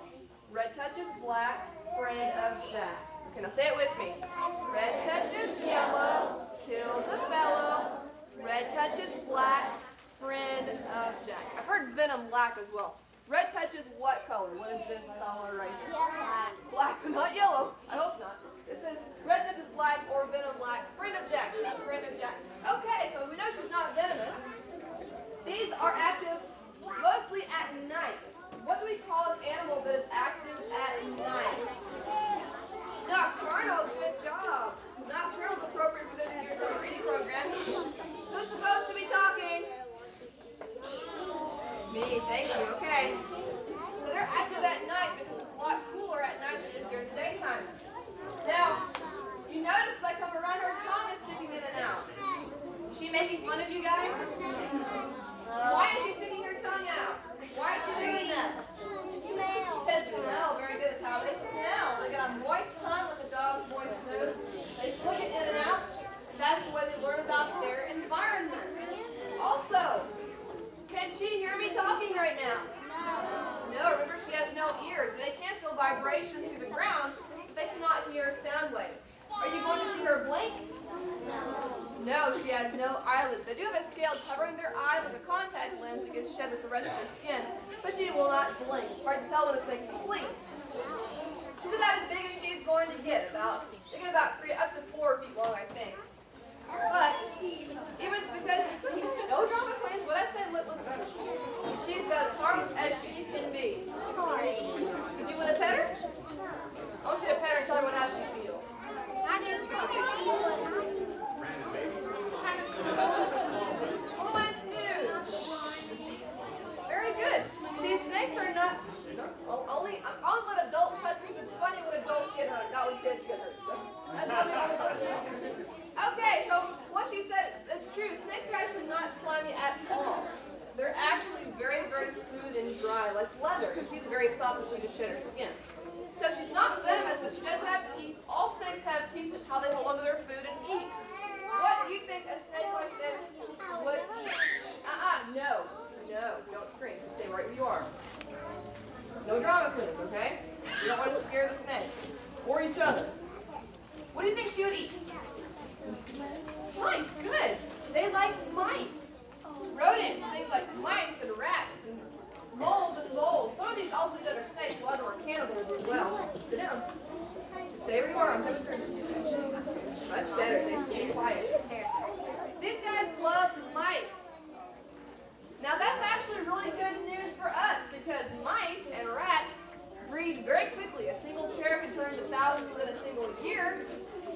Red touches black, friend of Jack. Okay, now say it with me. Red touches yellow, kills a fellow. Red touches black, friend of Jack. I've heard venom lack as well. Red touches what color? What is this color right here? Black, not yellow. I hope not. This is red touches black or venom lack, friend of Jack. Friend of Jack. Okay, so we know she's not venomous. These are active mostly at night. What do we call an animal that is active at night? Nocturnal, good job. Nocturnal is appropriate for this year's summer reading program. Who's supposed to be talking? Me, thank you, okay. So they're active at night because it's a lot cooler at night than it is during the daytime. Now, you notice as I come around, her tongue is sticking in and out. Is she making fun of you guys? Why is she sticking her tongue out? Why is she doing that? Smell. To smell, very good. It's how they smell. They got a moist tongue like a dog's moist nose. They flick it in and out. That's the way they learn about their environment. Also, can she hear me talking right now? No. Remember, she has no ears. They can't feel vibrations through the ground, but they cannot hear sound waves. Are you going to see her blink? No, she has no eyelids. They do have a scale covering their eye like a contact lens that gets shed with the rest of their skin, but she will not blink. It's hard to tell when a snake's asleep. She's about as big as she's going to get. They get about 3 up to 4 feet long, I think. But even because no drama queens, what I said, look, she's about as harmless as she can be. Did you want to pet her? I want you to pet her and tell her how she feels. Slow and smooth. Very good. See, snakes are not only let adults touch things. It's funny when adults get hurt, not when kids get hurt. So that's why we only put it. Okay, so what she said is true. Snakes are actually not slimy at all. They're actually very, very smooth and dry, like leather. And she's very soft and she just shed her skin. So she's not venomous, but she does have teeth. All snakes have teeth. It's how they hold onto their food and eat. What do you think a snake like this would eat? No. No, don't scream. Stay right where you are. No drama queens, okay? You don't want to scare the snake. Or each other. What do you think she would eat? Mice, good. They like mice. Rodents, things like mice and rats and moles and moles. Some of these also eat other snakes, a lot of them are cannibals as well. Sit down. Just stay where you are. I'm having service. Much better. They stay quiet. These guys love mice. Now that's actually really good news for us because mice and rats breed very quickly. A single pair can turn to thousands within a single year.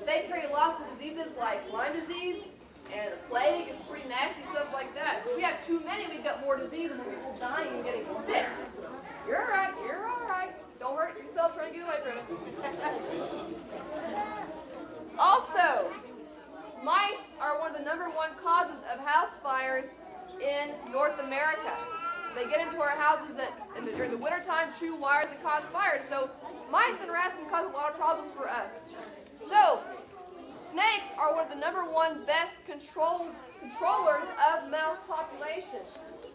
They carry lots of diseases like Lyme disease and the plague. It's pretty nasty stuff like that. So if we have too many, we've got more disease and more people dying and getting sick. You're all right. You're all right. Don't hurt yourself trying to get away from it. Also, mice are one of the #1 causes of house fires in North America. So they get into our houses during the wintertime, chew wires and cause fires. So mice and rats can cause a lot of problems for us. So snakes are one of the #1 best controllers of mouse populations.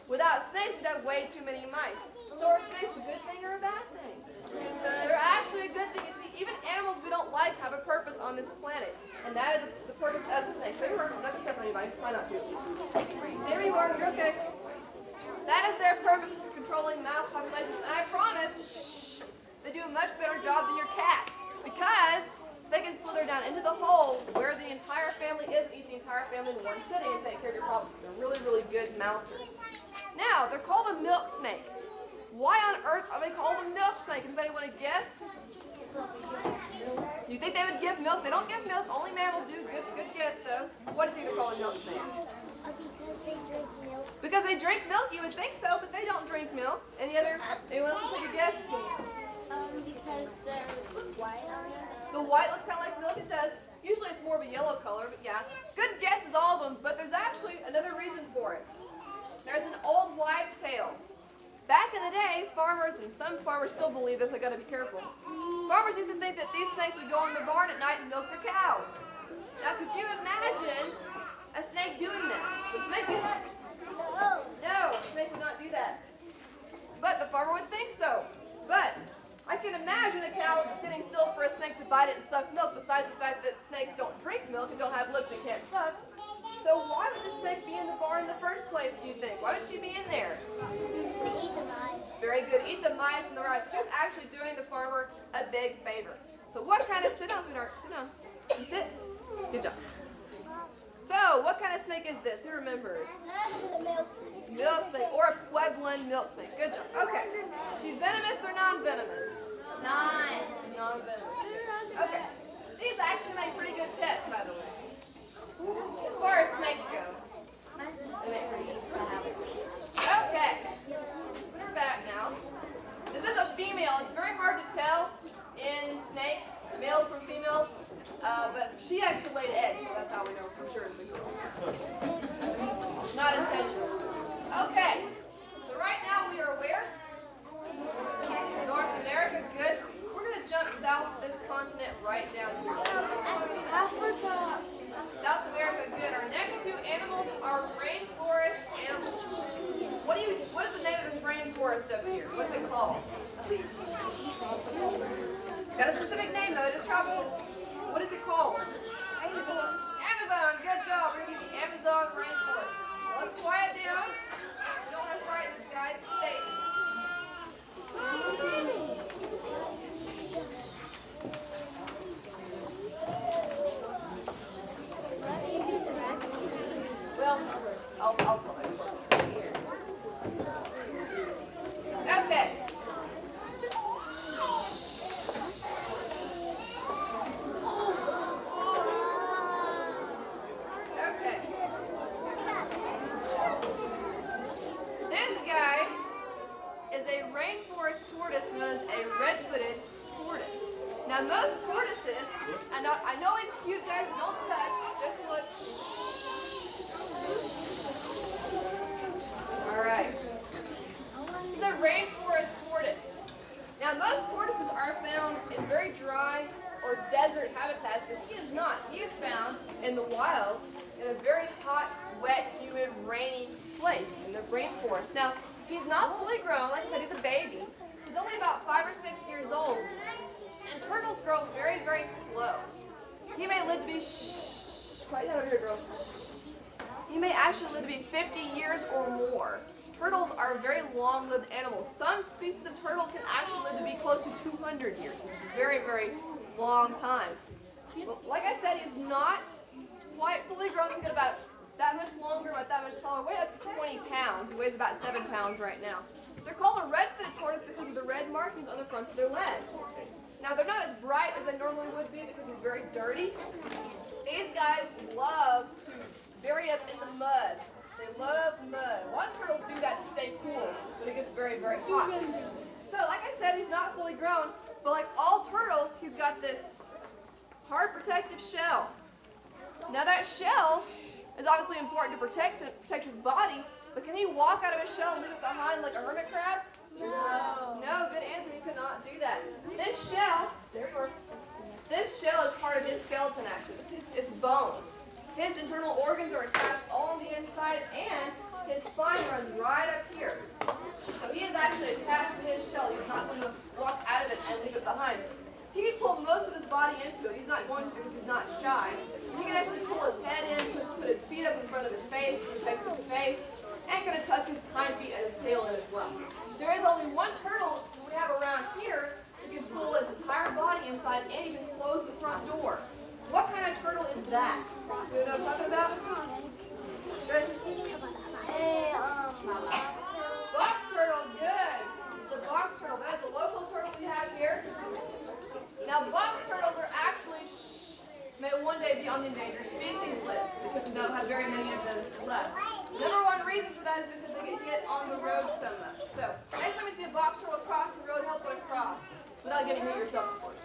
Without snakes, we'd have way too many mice. So are snakes a good thing or a bad thing? They're actually a good thing. You see, even animals we don't like have a purpose on this planet. And that is the purpose of snakes. Stay where I'm not going to step on anybody. Try not to. Stay where you are. You're okay. That is their purpose for controlling mouse populations. And I promise, they do a much better job than your cat. Because they can slither down into the hole where the entire family is and eat the entire family in one sitting and take care of your problems. They're really, really good mousers. Now, they're called a milk snake. Why on earth are they called a milk snake? Anybody want to guess? You think they would give milk? They don't give milk. Only mammals do. Good guess, though. What do you think they're called a milk snake? Because they drink milk. Because they drink milk? You would think so, but they don't drink milk. Anyone else take a guess? Because they're white on them. The white looks kind of like milk. It does. Usually it's more of a yellow color, but yeah. Good guess is all of them, but there's actually another reason for it. There's an old wives' tale. Back in the day, farmers, and some farmers still believe this, I gotta be careful. Farmers used to think that these snakes would go in the barn at night and milk their cows. Now, could you imagine a snake doing that? Would a snake do that? No, a snake would not do that. But the farmer would think so. But I can imagine a cow sitting still for a snake to bite it and suck milk, besides the fact that snakes don't drink milk and don't have lips and can't suck. So why would the snake be in the barn in the first place, do you think? Why would she be in there? To eat the mice. Very good. Eat the mice and the rice. She was actually doing the farmer a big favor. So what kind of, sit down, sweetheart, sit down. You sit. Good job. So, what kind of snake is this? Who remembers? Milk snake. Milk snake, or a Pueblan milk snake. Good job. Okay. She's venomous or non-venomous? Non-venomous. Okay. These actually make pretty good pets, by the way. As far as snakes go, they make pretty good pets. Okay. We're back now. This is a female. It's very hard to tell in snakes, males from females. But she actually laid eggs, so that's how we know for sure it's a girl. Not intentional. Okay, so right now we are where? North America, good. We're going to jump south of this continent right down here. Africa. South America, good. Our next two animals are rainforest animals. What is the name of this rainforest over here? What's it called? Got a specific name though, it is tropical. What is it called? Amazon. Good job. We're going to do the Amazon rainforest. So let's quiet down. We don't have to frighten this guy. Stay. Well, I'll tell you. Okay. This guy is a rainforest tortoise known as a red-footed tortoise. Now most tortoises, I know he's cute guys, don't touch, just look. Alright. He's a rainforest tortoise. Now most tortoises are found in very dry or desert habitats, but he is not. He is found in the wild in a very hot, wet, humid, rainy place in the rainforest. Now, he's not fully grown. Like I said, he's a baby. He's only about 5 or 6 years old. And turtles grow very, very slow. He may live to be, quiet down over here, girls. He may actually live to be 50 years or more. Turtles are very long-lived animals. Some species of turtle can actually live to be close to 200 years, which is a very, very long time. Well, like I said, he's not quite fully grown. He's got about that much longer, about that much taller, way up to 20 pounds. He weighs about 7 pounds right now. They're called a red-footed tortoise because of the red markings on the fronts of their legs. Now, they're not as bright as they normally would be because they're very dirty. These guys love to bury up in the mud. They love mud. A lot of turtles do that to stay cool when it gets very, very hot. So, like I said, he's not fully grown, but like all turtles, he's got this hard protective shell. Now that shell is obviously important to protect his body, but can he walk out of his shell and leave it behind like a hermit crab? No. No, good answer, he could not do that. This shell, there you are. This shell is part of his skeleton actually. This is his bone. His internal organs are attached all on the inside, and his spine runs right up here. So he is actually attached to his shell. He's not going to walk out of it body into it. He's not going to because he's not shy. He can actually pull his head in, put his feet up in front of his face, protect his face, and kind of tuck his hind feet and his tail in as well. There is only one turtle we have around here that can pull its entire body inside and even close the front door. What kind of turtle is that? You know what I'm talking about? Good? Box turtle, good. The box turtle, that is a local turtle we have here. Now box turtles are actually may one day be on the endangered species list because we don't have very many of them left. Number one reason for that is because they get hit on the road so much. So next time you see a box turtle across the road, help it across without getting hit yourself, of course.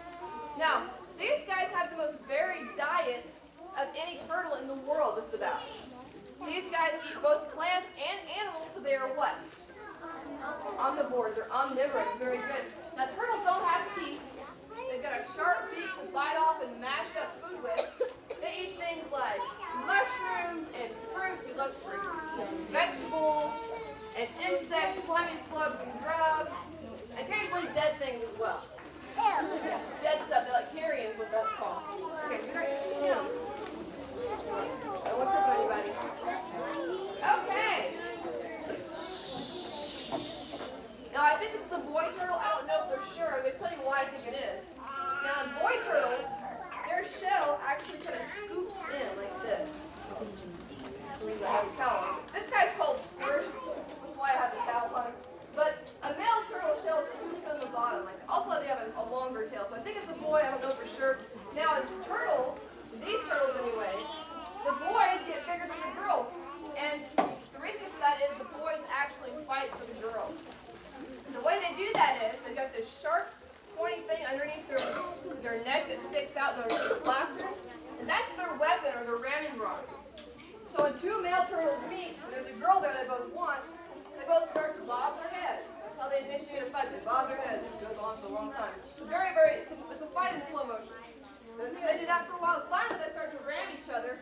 Now, these guys have the most varied diet of any turtle in the world, just about. These guys eat both plants and animals, so they are what? Omnivores, they're omnivorous, very good. Now, turtles don't have teeth. They've got a sharp beak to bite off and mash up food with. They eat things like mushrooms and fruits, he loves fruit, vegetables, and insects, slimy slugs and grubs, and occasionally dead things as well. Dead stuff, they're like carrion is what that's called. Okay, so you're sit down. I don't want to trip on anybody. Okay. Now I think this is a boy turtle. I don't know for sure. I'm going to tell you why I think it is. Now in boy turtles, their shell actually kind of scoops in like this. That's the reason I have a towel on. This guy's called squirt. That's why I have the towel on. But a male turtle shell scoops in the bottom. Like, also they have a longer tail. So I think it's a boy. I don't know for sure. Now in turtles, these turtles anyways, the boys get bigger than the girls. And the reason for that is the boys actually fight for the girls. And the way they do that is they've got this sharp, pointy thing underneath their neck that sticks out, their blaster, and that's their weapon or their ramming rod. So when two male turtles meet, and there's a girl there they both want, they both start to bob their heads. That's how they initiate a fight. They bob their heads. It goes on for a long time. Very, very, it's a fight in slow motion. And so they do that for a while. Finally, they start to ram each other.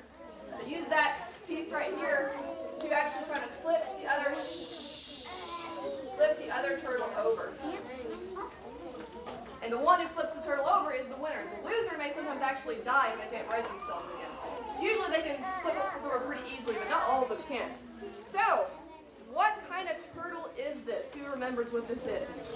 They use that piece right here to actually try to flip the other turtle over. And the one who flips the turtle over is the winner. The loser may sometimes actually die if they can't right themselves again. Usually they can flip it over pretty easily, but not all of them can. So, what kind of turtle is this? Who remembers what this is?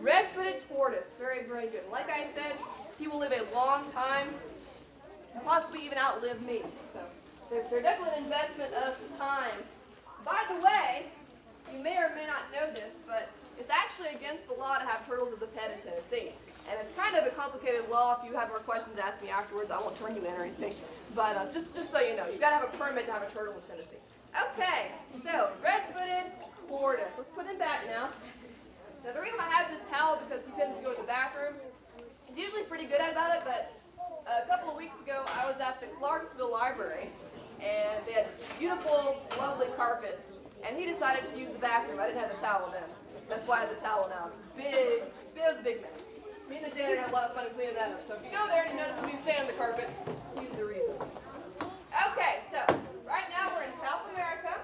Red-footed tortoise. Very, very good. Like I said, he will live a long time, and possibly even outlive me. So, they're definitely an investment of time. By the way, you may or may not know this, but it's actually against the law to have turtles as a pet in Tennessee. And it's kind of a complicated law. If you have more questions, ask me afterwards. I won't turn you in or anything. But just so you know, you've got to have a permit to have a turtle in Tennessee. Okay, so red-footed tortoise. Let's put him back now. Now the reason I have this towel because he tends to go to the bathroom. He's usually pretty good about it, but a couple of weeks ago I was at the Clarksville Library, and they had beautiful, lovely carpet. And he decided to use the bathroom. I didn't have the towel then. That's why I have the towel now. It was a big mess. Me and the janitor had a lot of fun cleaning that up. So if you go there and you notice somebody staying on the carpet, he's the reason. Okay, so right now we're in South America.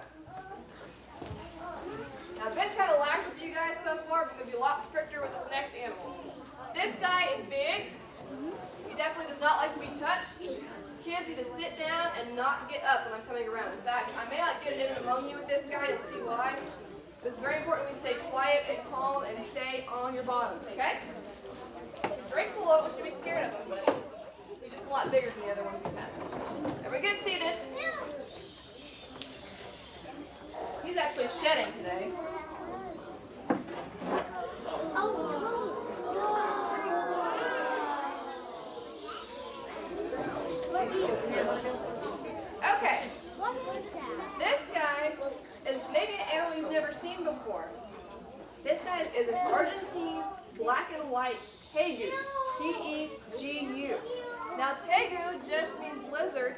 Now I've been kind of lax with you guys so far, but we're going to be a lot stricter with this next animal. This guy is big. He definitely does not like to be touched. Kids need to sit down and not get up when I'm coming around. In fact, I may not get in among you with this guy. You'll see why. So it's very important we stay quiet and calm and stay on your bottoms, okay? Very cool. I don't want you to be scared of him, but he's just a lot bigger than the other ones we've had. Everybody get seated. He's actually shedding today. Okay, this guy is maybe an animal you've never seen before. This guy is an Argentine black and white tegu, T-E-G-U. Now tegu just means lizard.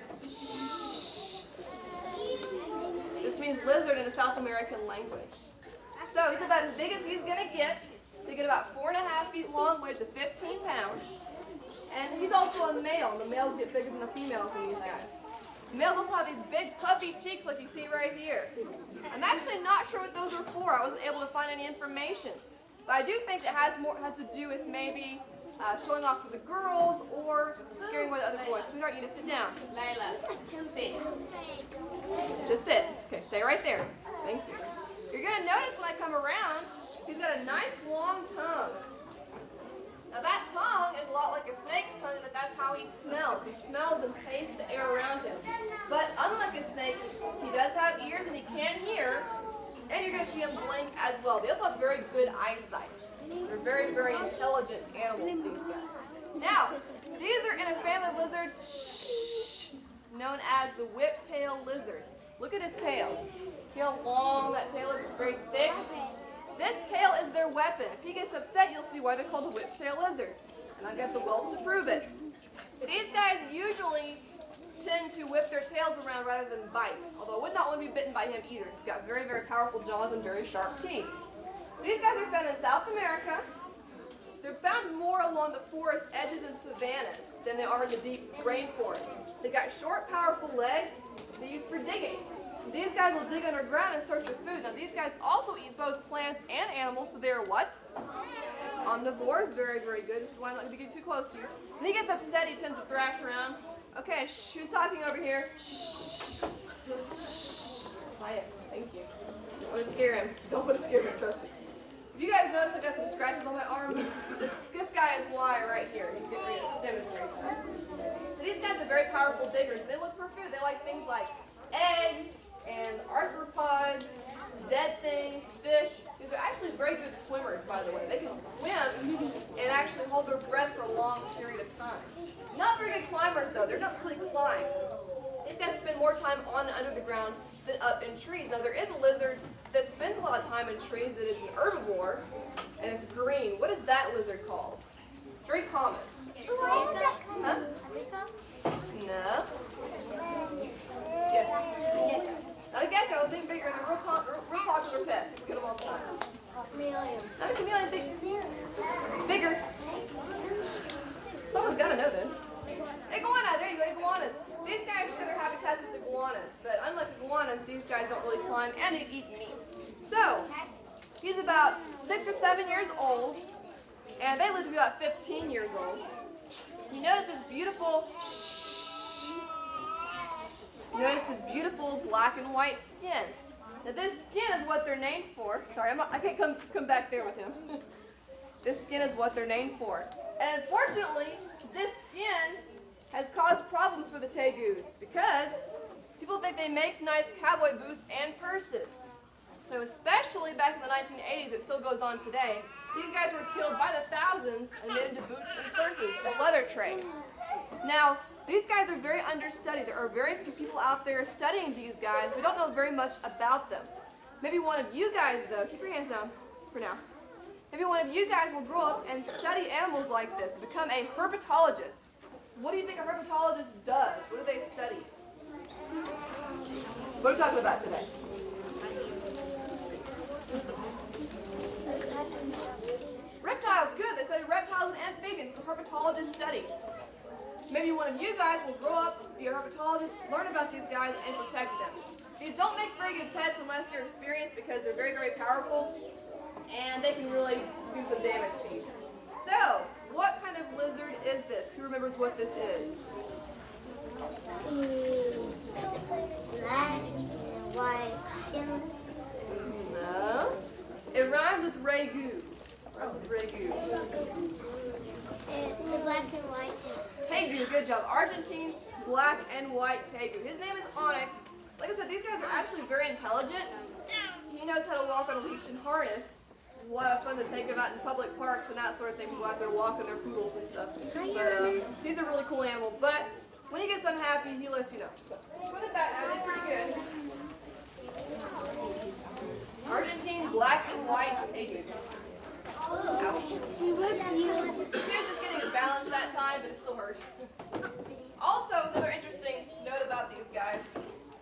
This means lizard in the South American language. So he's about as big as he's going to get. They get about 4.5 feet long, weighs to 15 pounds. And he's also a male, and the males get bigger than the females in these guys. The males also have these big puffy cheeks like you see right here. I'm actually not sure what those are for. I wasn't able to find any information. But I do think it has to do with maybe showing off to the girls or scaring away the other boys. Sweetheart, you need to sit down. Layla, sit. Just sit. Okay, stay right there. Thank you. You're going to notice when I come around, he's got a nice long tongue. Now that tongue is a lot like a snake's tongue, and that's how he smells. He smells and tastes the air around him. But unlike a snake, he does have ears and he can hear, and you're going to see him blink as well. They also have very good eyesight. They're very, very intelligent animals, these guys. Now, these are in a family of lizards known as the whiptail lizards. Look at his tail. See how long that tail is? It's very thick. This tail is their weapon. If he gets upset, you'll see why they're called the whiptail lizard. And I've got the welt to prove it. But these guys usually tend to whip their tails around rather than bite. Although I would not want to be bitten by him either. He's got very, very powerful jaws and very sharp teeth. These guys are found in South America. They're found more along the forest edges and savannas than they are in the deep rainforest. They got short, powerful legs they use for digging. These guys will dig underground in search of food. Now these guys also eat both plants and animals, so they're what? Omnivores. Very, very good. This is why I'm not going to get too close to you. When he gets upset, he tends to thrash around. Okay, shh, who's talking over here? Shh. Shh. Quiet. Thank you. I'm going to scare him. Don't want to scare him, trust me. If you guys notice I got some scratches on my arms, this guy is why right here. He's getting ready to demonstrate that. So these guys are very powerful diggers. They look for food. They like things like eggs and arthropods, dead things, fish. These are actually very good swimmers, by the way. They can swim and actually hold their breath for a long period of time. Not very good climbers, though. They're not really climb. These guys spend more time on and under the ground than up in trees. Now, there is a lizard that spends a lot of time in trees that is an herbivore, and it's green. What is that lizard called? It's very common. Huh? No. Yes. Not a gecko. Think bigger. They're real popular pets. You get them all the time. Chameleon. Not a chameleon. Think bigger. Someone's got to know this. Iguana. There you go. Iguanas. These guys share their habitats with iguanas, but unlike iguanas, these guys don't really climb, and they eat meat. So, he's about 6 or 7 years old, and they live to be about 15 years old. You notice his beautiful, black and white skin. Now, this skin is what they're named for. Sorry, I can't come back there with him. This skin is what they're named for. And unfortunately, this skin has caused problems for the tegus because people think they make nice cowboy boots and purses. So especially back in the 1980s, it still goes on today, these guys were killed by the thousands and made into boots and purses for leather trade. Now, these guys are very understudied. There are very few people out there studying these guys. We don't know very much about them. Maybe one of you guys, though, keep your hands down for now. Maybe one of you guys will grow up and study animals like this, become a herpetologist. What do you think a herpetologist does? What do they study? What are we talking about today? Reptiles, good. They study reptiles and amphibians. It's a herpetologist study. Maybe one of you guys will grow up, be a herpetologist, learn about these guys, and protect them. These don't make very good pets unless you're experienced because they're very, very powerful, and they can really do some damage to you. So, what kind of lizard is this? Who remembers what this is? Black and white skin. No. It rhymes with ragu. The black and white tegu, good job. Argentine black and white tegu. His name is Onyx. Like I said, these guys are actually very intelligent. He knows how to walk on a leash and harness. It's a lot of fun to take him out in public parks and that sort of thing. People out there walking their poodles and stuff. But he's a really cool animal. But when he gets unhappy, he lets you know. So, put it back now. It's pretty good. Argentine black and white tegu. Ouch. He was just getting his balance that time, but it still hurt. Also, another interesting note about these guys.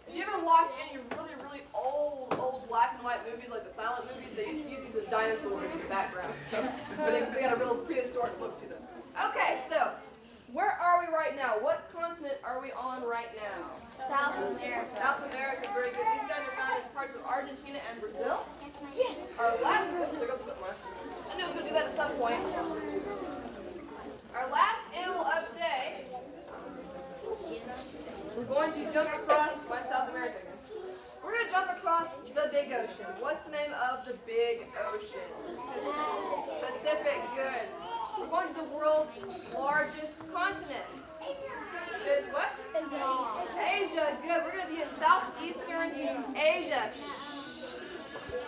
If you ever watch any really, really old black and white movies, like the silent movies, they used to use these as dinosaurs in the background. So, but they got a real prehistoric look to them. Okay, so where are we right now? What continent are we on right now? South America. South America, very good. These guys are found in parts of Argentina and Brazil. Our last, there goes a bit more. I knew I was going to do that at some point. Our last animal of the day, we're going to jump across, find South America again. We're going to jump across the big ocean. What's the name of the big ocean? Pacific, good. We're going to the world's largest continent. Is what? Asia, good. We're going to be in southeastern Asia.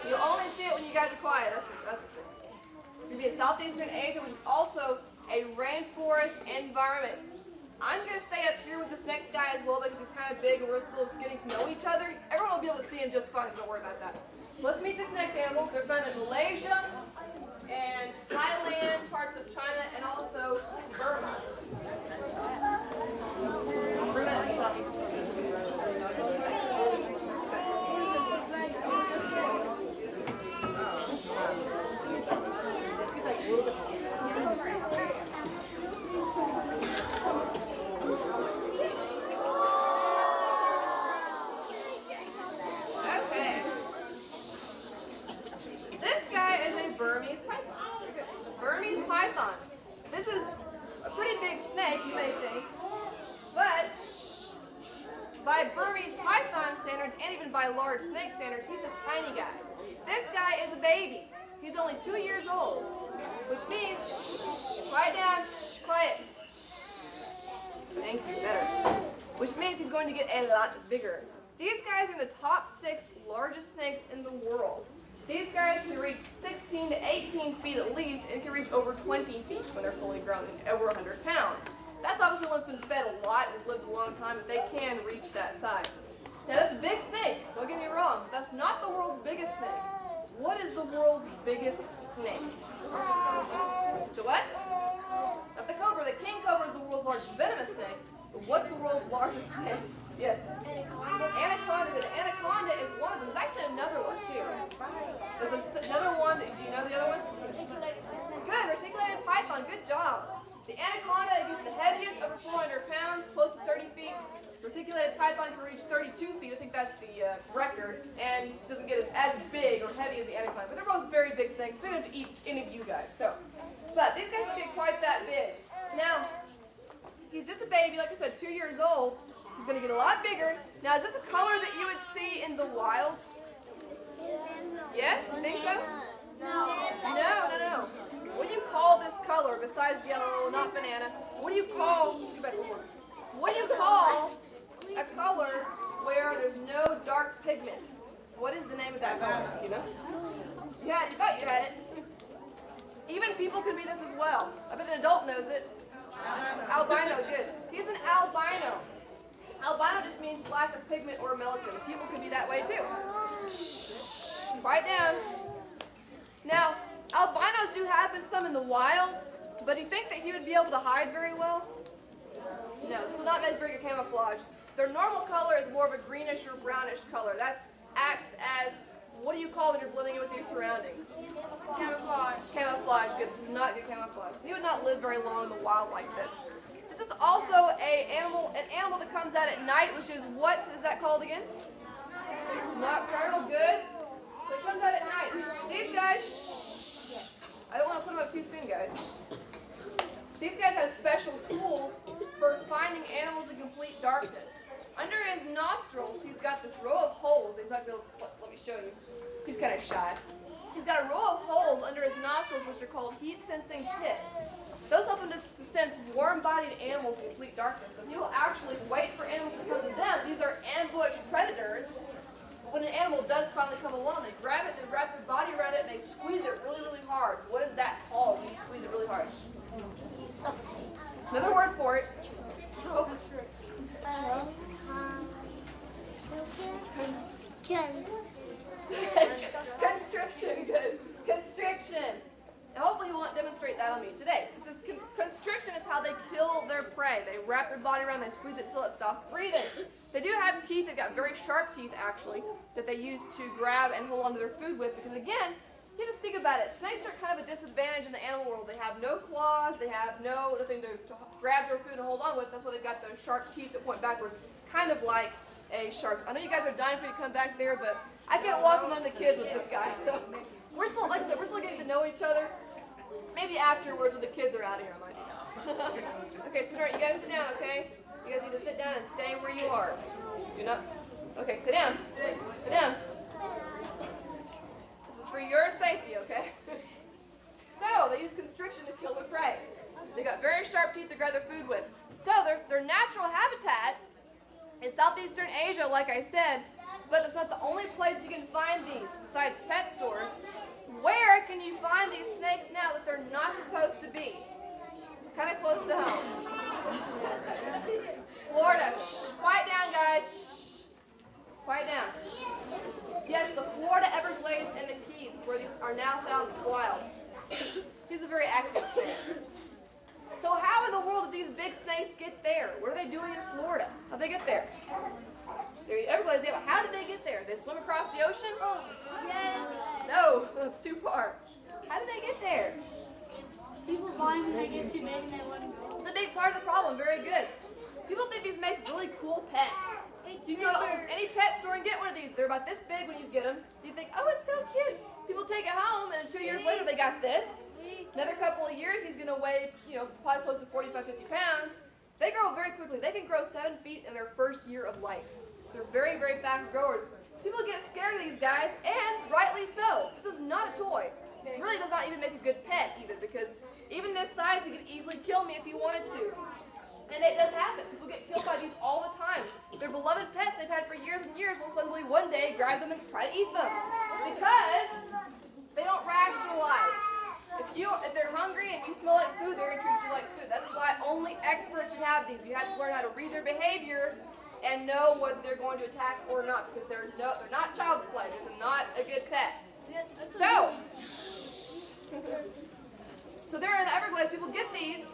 You'll only see it when you guys are quiet, that's for sure. We're going to be in southeastern Asia, which is also a rainforest environment. I'm going to stay up here with this next guy as well because he's kind of big and we're still getting to know each other. Everyone will be able to see him just fine, so don't worry about that. Let's meet this next animal. They're found in Malaysia and Thailand, parts of China, and also Burma. Burmese python. Burmese python. This is a pretty big snake, you may think, but by Burmese python standards and even by large snake standards, he's a tiny guy. This guy is a baby. He's only 2 years old, which means, quiet down, quiet. Thank you, better. Which means he's going to get a lot bigger. These guys are in the top 6 largest snakes in the world. These guys can reach 16 to 18 feet at least and can reach over 20 feet when they're fully grown and over 100 pounds. That's obviously one that's been fed a lot and has lived a long time, but they can reach that size. Now that's a big snake, don't get me wrong, but that's not the world's biggest snake. What is the world's biggest snake? The what? Not the cobra. The king cobra is the world's largest venomous snake, but what's the world's largest snake? Yes. Anaconda. The anaconda is one of them. There's actually another one too. There's another one. Do you know the other one? Good. Reticulated python. Good job. The anaconda is the heaviest, over 400 pounds, close to 30 feet. Reticulated python can reach 32 feet. I think that's the record, and doesn't get as big or heavy as the anaconda. But they're both very big snakes, big enough to eat any of you guys. So, but these guys don't get quite that big. Now, he's just a baby, like I said, 2 years old. He's going to get a lot bigger. Now, is this a color that you would see in the wild? Yes? You think so? No. No. What do you call this color besides yellow, not banana? What do you call, what do you call a color where there's no dark pigment? What is the name of that color? You know? Yeah, you thought you had it. Even people can be this as well. I bet an adult knows it. Albino, good. He's an albino. Albino just means lack of pigment or melanin. People can be that way too. Quiet down. Now, albinos do happen some in the wild, but do you think that he would be able to hide very well? No, this will not make very good camouflage. Their normal color is more of a greenish or brownish color. That acts as, what do you call when you're blending in with your surroundings? Camouflage. Camouflage, good. This is not good camouflage. He would not live very long in the wild like this. This is also an animal that comes out at night, which is, what is that called again? Nocturnal, good. So it comes out at night. These guys, I don't want to put them up too soon, guys. These guys have special tools for finding animals in complete darkness. Under his nostrils, he's got this row of holes. He's not going to, let me show you. He's kind of shy. He's got a row of holes under his nostrils, which are called heat-sensing pits. Those help him to sense warm-bodied animals in complete darkness. So he will actually wait for animals to come to them. These are ambush predators. When an animal does finally come along, they grab it, they wrap their body around it, and they squeeze it really, really hard. What is that called when you squeeze it really hard? Another word for it. Constriction, good. Constriction. Now hopefully you won't demonstrate that on me today. This is constriction is how they kill their prey. They wrap their body around, they squeeze it till it stops breathing. They do have teeth, they've got very sharp teeth actually, that they use to grab and hold onto their food with, because again, you have to think about it. Snakes are kind of a disadvantage in the animal world. They have no claws, they have nothing to grab their food and hold on with. That's why they've got those sharp teeth that point backwards, kind of like sharks. I know you guys are dying for me to come back there, but I can't walk among the kids with this guy. So we're still, like I said, we're still getting to know each other. Maybe afterwards when the kids are out of here, I might do. Okay, sweetheart, you gotta sit down, okay? You guys need to sit down and stay where you are. Do not. Okay, sit down. Sit down. This is for your safety, okay? So they use constriction to kill their prey. They got very sharp teeth to grab their food with. So their natural habitat is Southeastern Asia, like I said, but it's not the only place you can find these besides pet stores. Where can you find these snakes now that they're not supposed to be? Kind of close to home. Florida. Shh. Quiet down, guys. Shh. Quiet down. Yes, the Florida Everglades and the Keys, where these are now found wild. He's a very active snake. So how in the world did these big snakes get there? What are they doing in Florida? How'd they get there? Everybody's able. How did they get there? They swim across the ocean? No, that's too far. How did they get there? People buy them when they get too big and they let them go. It's a big part of the problem. Very good. People think these make really cool pets. You can go to almost any pet store and get one of these. They're about this big when you get them. You think, oh, it's so cute. People take it home, and 2 years later, they got this. Another couple of years, he's going to weigh, probably close to 45, 50 pounds. They grow very quickly. They can grow 7 feet in their first year of life. They're very, very fast growers. People get scared of these guys, and rightly so. This is not a toy. This really does not even make a good pet, even, because even this size, he could easily kill me if he wanted to. And it does happen. People get killed by these all the time. Their beloved pets they've had for years and years will suddenly one day grab them and try to eat them. Because they don't rationalize. If they're hungry and you smell like food, they're going to treat you like food. That's why only experts should have these. You have to learn how to read their behavior and know whether they're going to attack or not, because they're not child's play. This is not a good pet. So they're in the Everglades. People get these,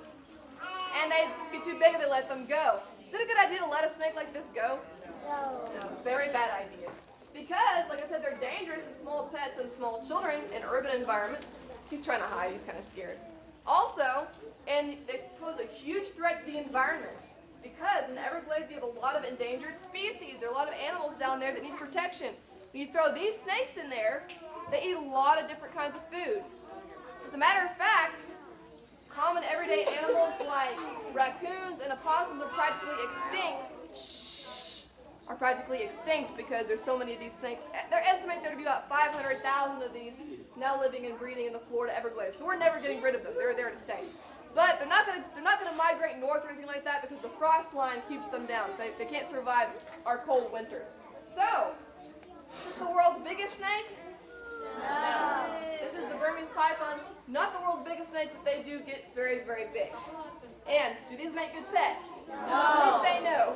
and they get too big and they let them go. Is it a good idea to let a snake like this go? No. Very bad idea. Because, like I said, they're dangerous to small pets and small children in urban environments. He's trying to hide. He's kind of scared. Also, and they pose a huge threat to the environment. Because in the Everglades, you have a lot of endangered species. There are a lot of animals down there that need protection. When you throw these snakes in there, they eat a lot of different kinds of food. As a matter of fact, common everyday animals like raccoons and opossums are practically extinct. Are practically extinct because there's so many of these snakes. They're estimated there to be about 500,000 of these now living and breeding in the Florida Everglades. So we're never getting rid of them. They're there to stay. But they're not going to migrate north or anything like that because the frost line keeps them down. They can't survive our cold winters. So, is this the world's biggest snake? No. This is the Burmese python. Not the world's biggest snake, but they do get very, very big. And do these make good pets? No. Please say no.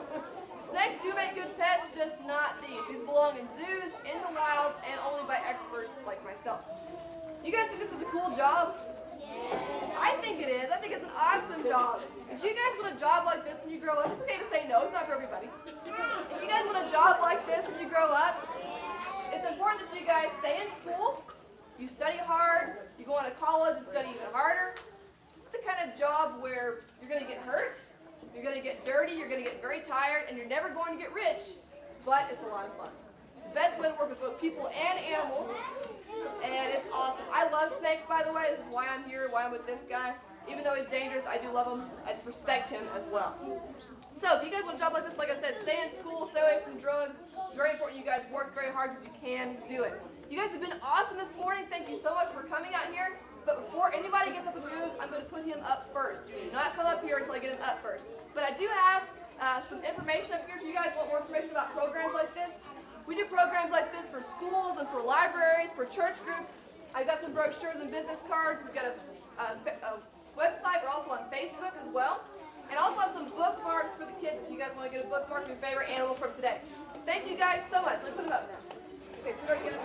Snakes do make good pets, just not these. These belong in zoos, in the wild, and only by experts like myself. You guys think this is a cool job? I think it is. I think it's an awesome job. If you guys want a job like this when you grow up, it's okay to say no. It's not for everybody. If you guys want a job like this when you grow up, it's important that you guys stay in school, you study hard, you go on to college and study even harder. This is the kind of job where you're going to get hurt, you're going to get dirty, you're going to get very tired, and you're never going to get rich, but it's a lot of fun. It's the best way to work with both people and animals, and it's awesome. I love snakes, by the way. This is why I'm here, why I'm with this guy. Even though he's dangerous, I do love him. I just respect him as well. So if you guys want a job like this, like I said, stay in school, stay away from drugs. It's very important you guys work very hard because you can do it. You guys have been awesome this morning. Thank you so much for coming out here. But before anybody gets up and moves, I'm going to put him up first. Do not come up here until I get him up first. But I do have some information up here if you guys want more information about programs like this. We do programs like this for schools and for libraries, for church groups. I've got some brochures and business cards. We've got a website. We're also on Facebook as well. And I also have some bookmarks for the kids if you guys want to get a bookmark of your favorite animal from today. Thank you guys so much. Let me put them up now. Okay, put our kids.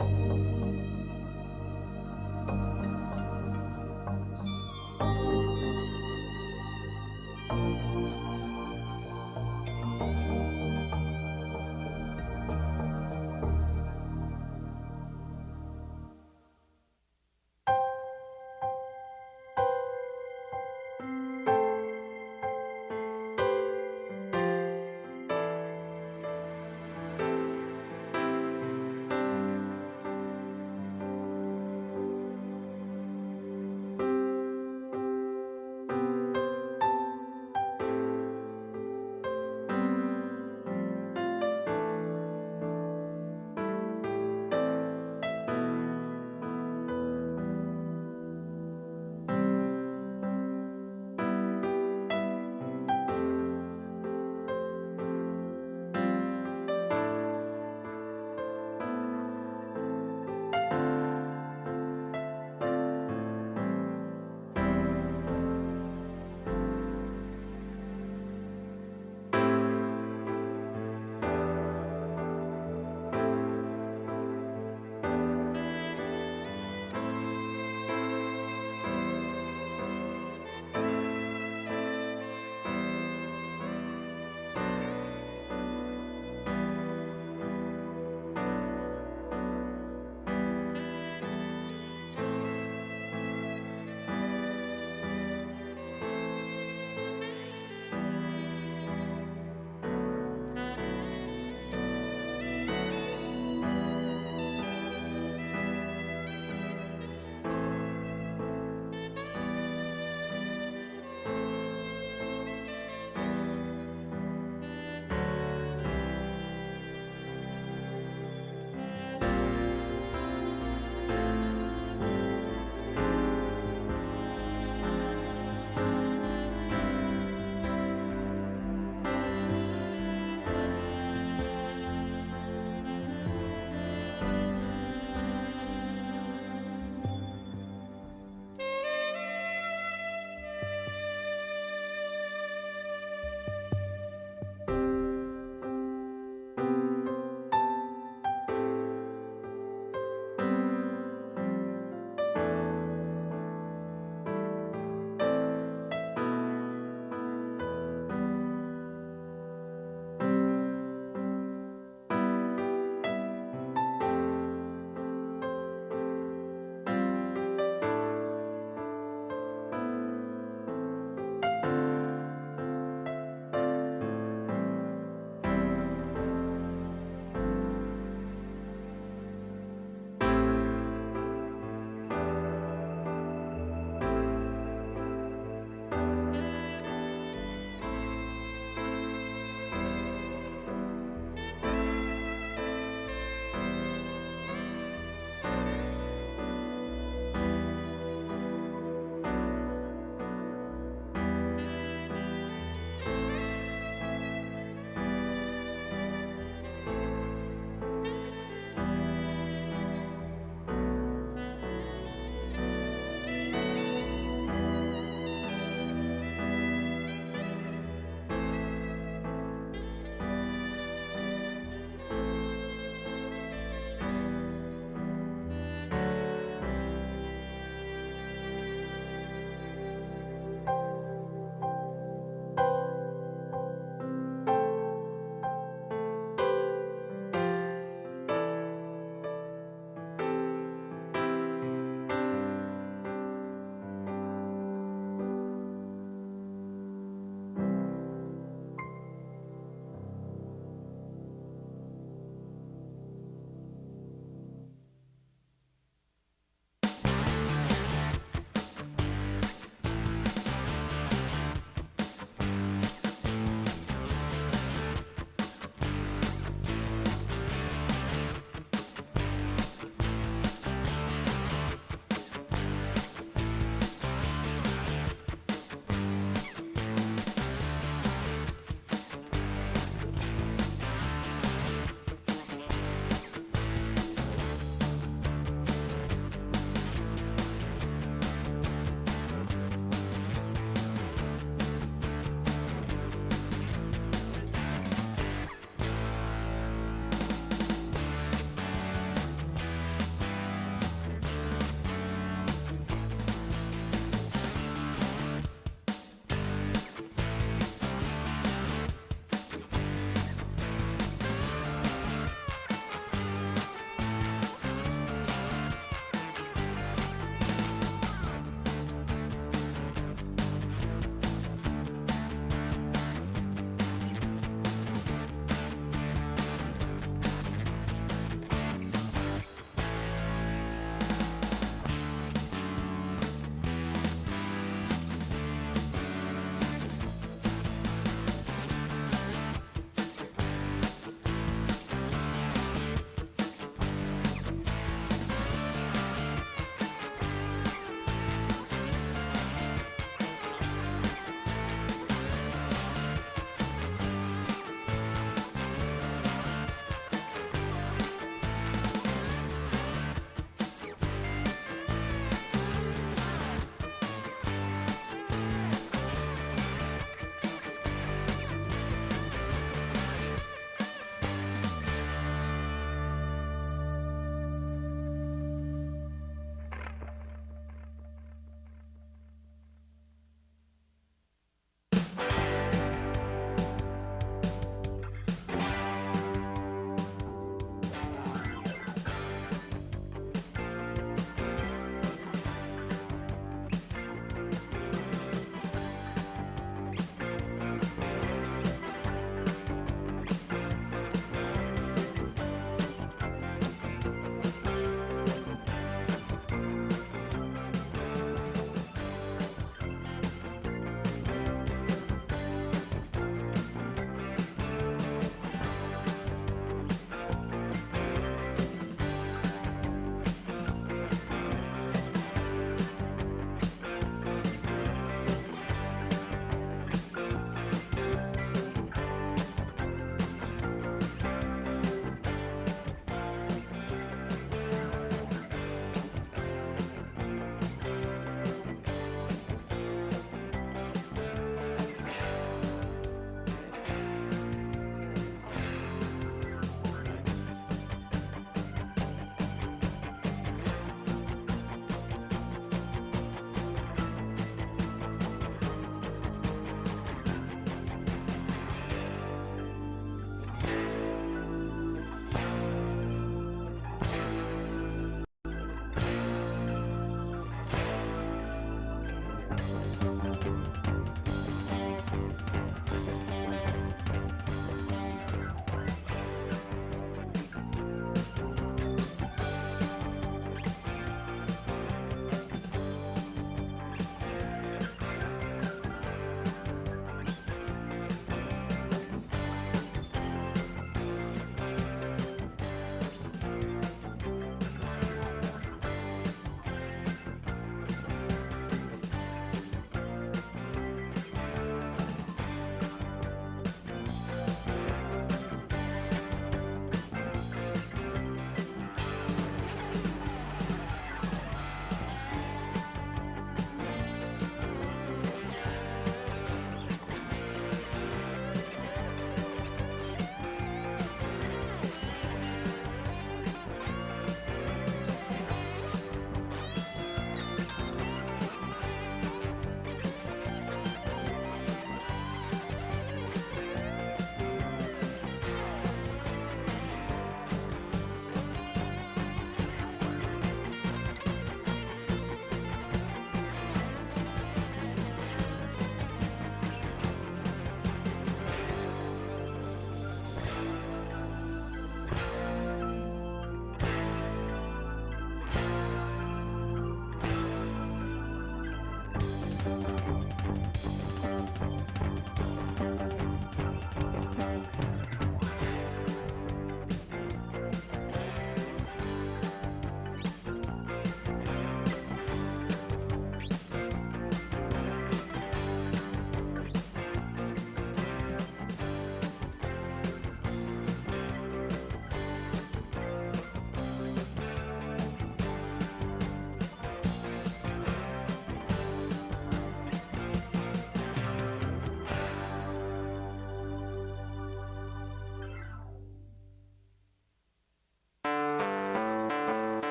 Bye-bye.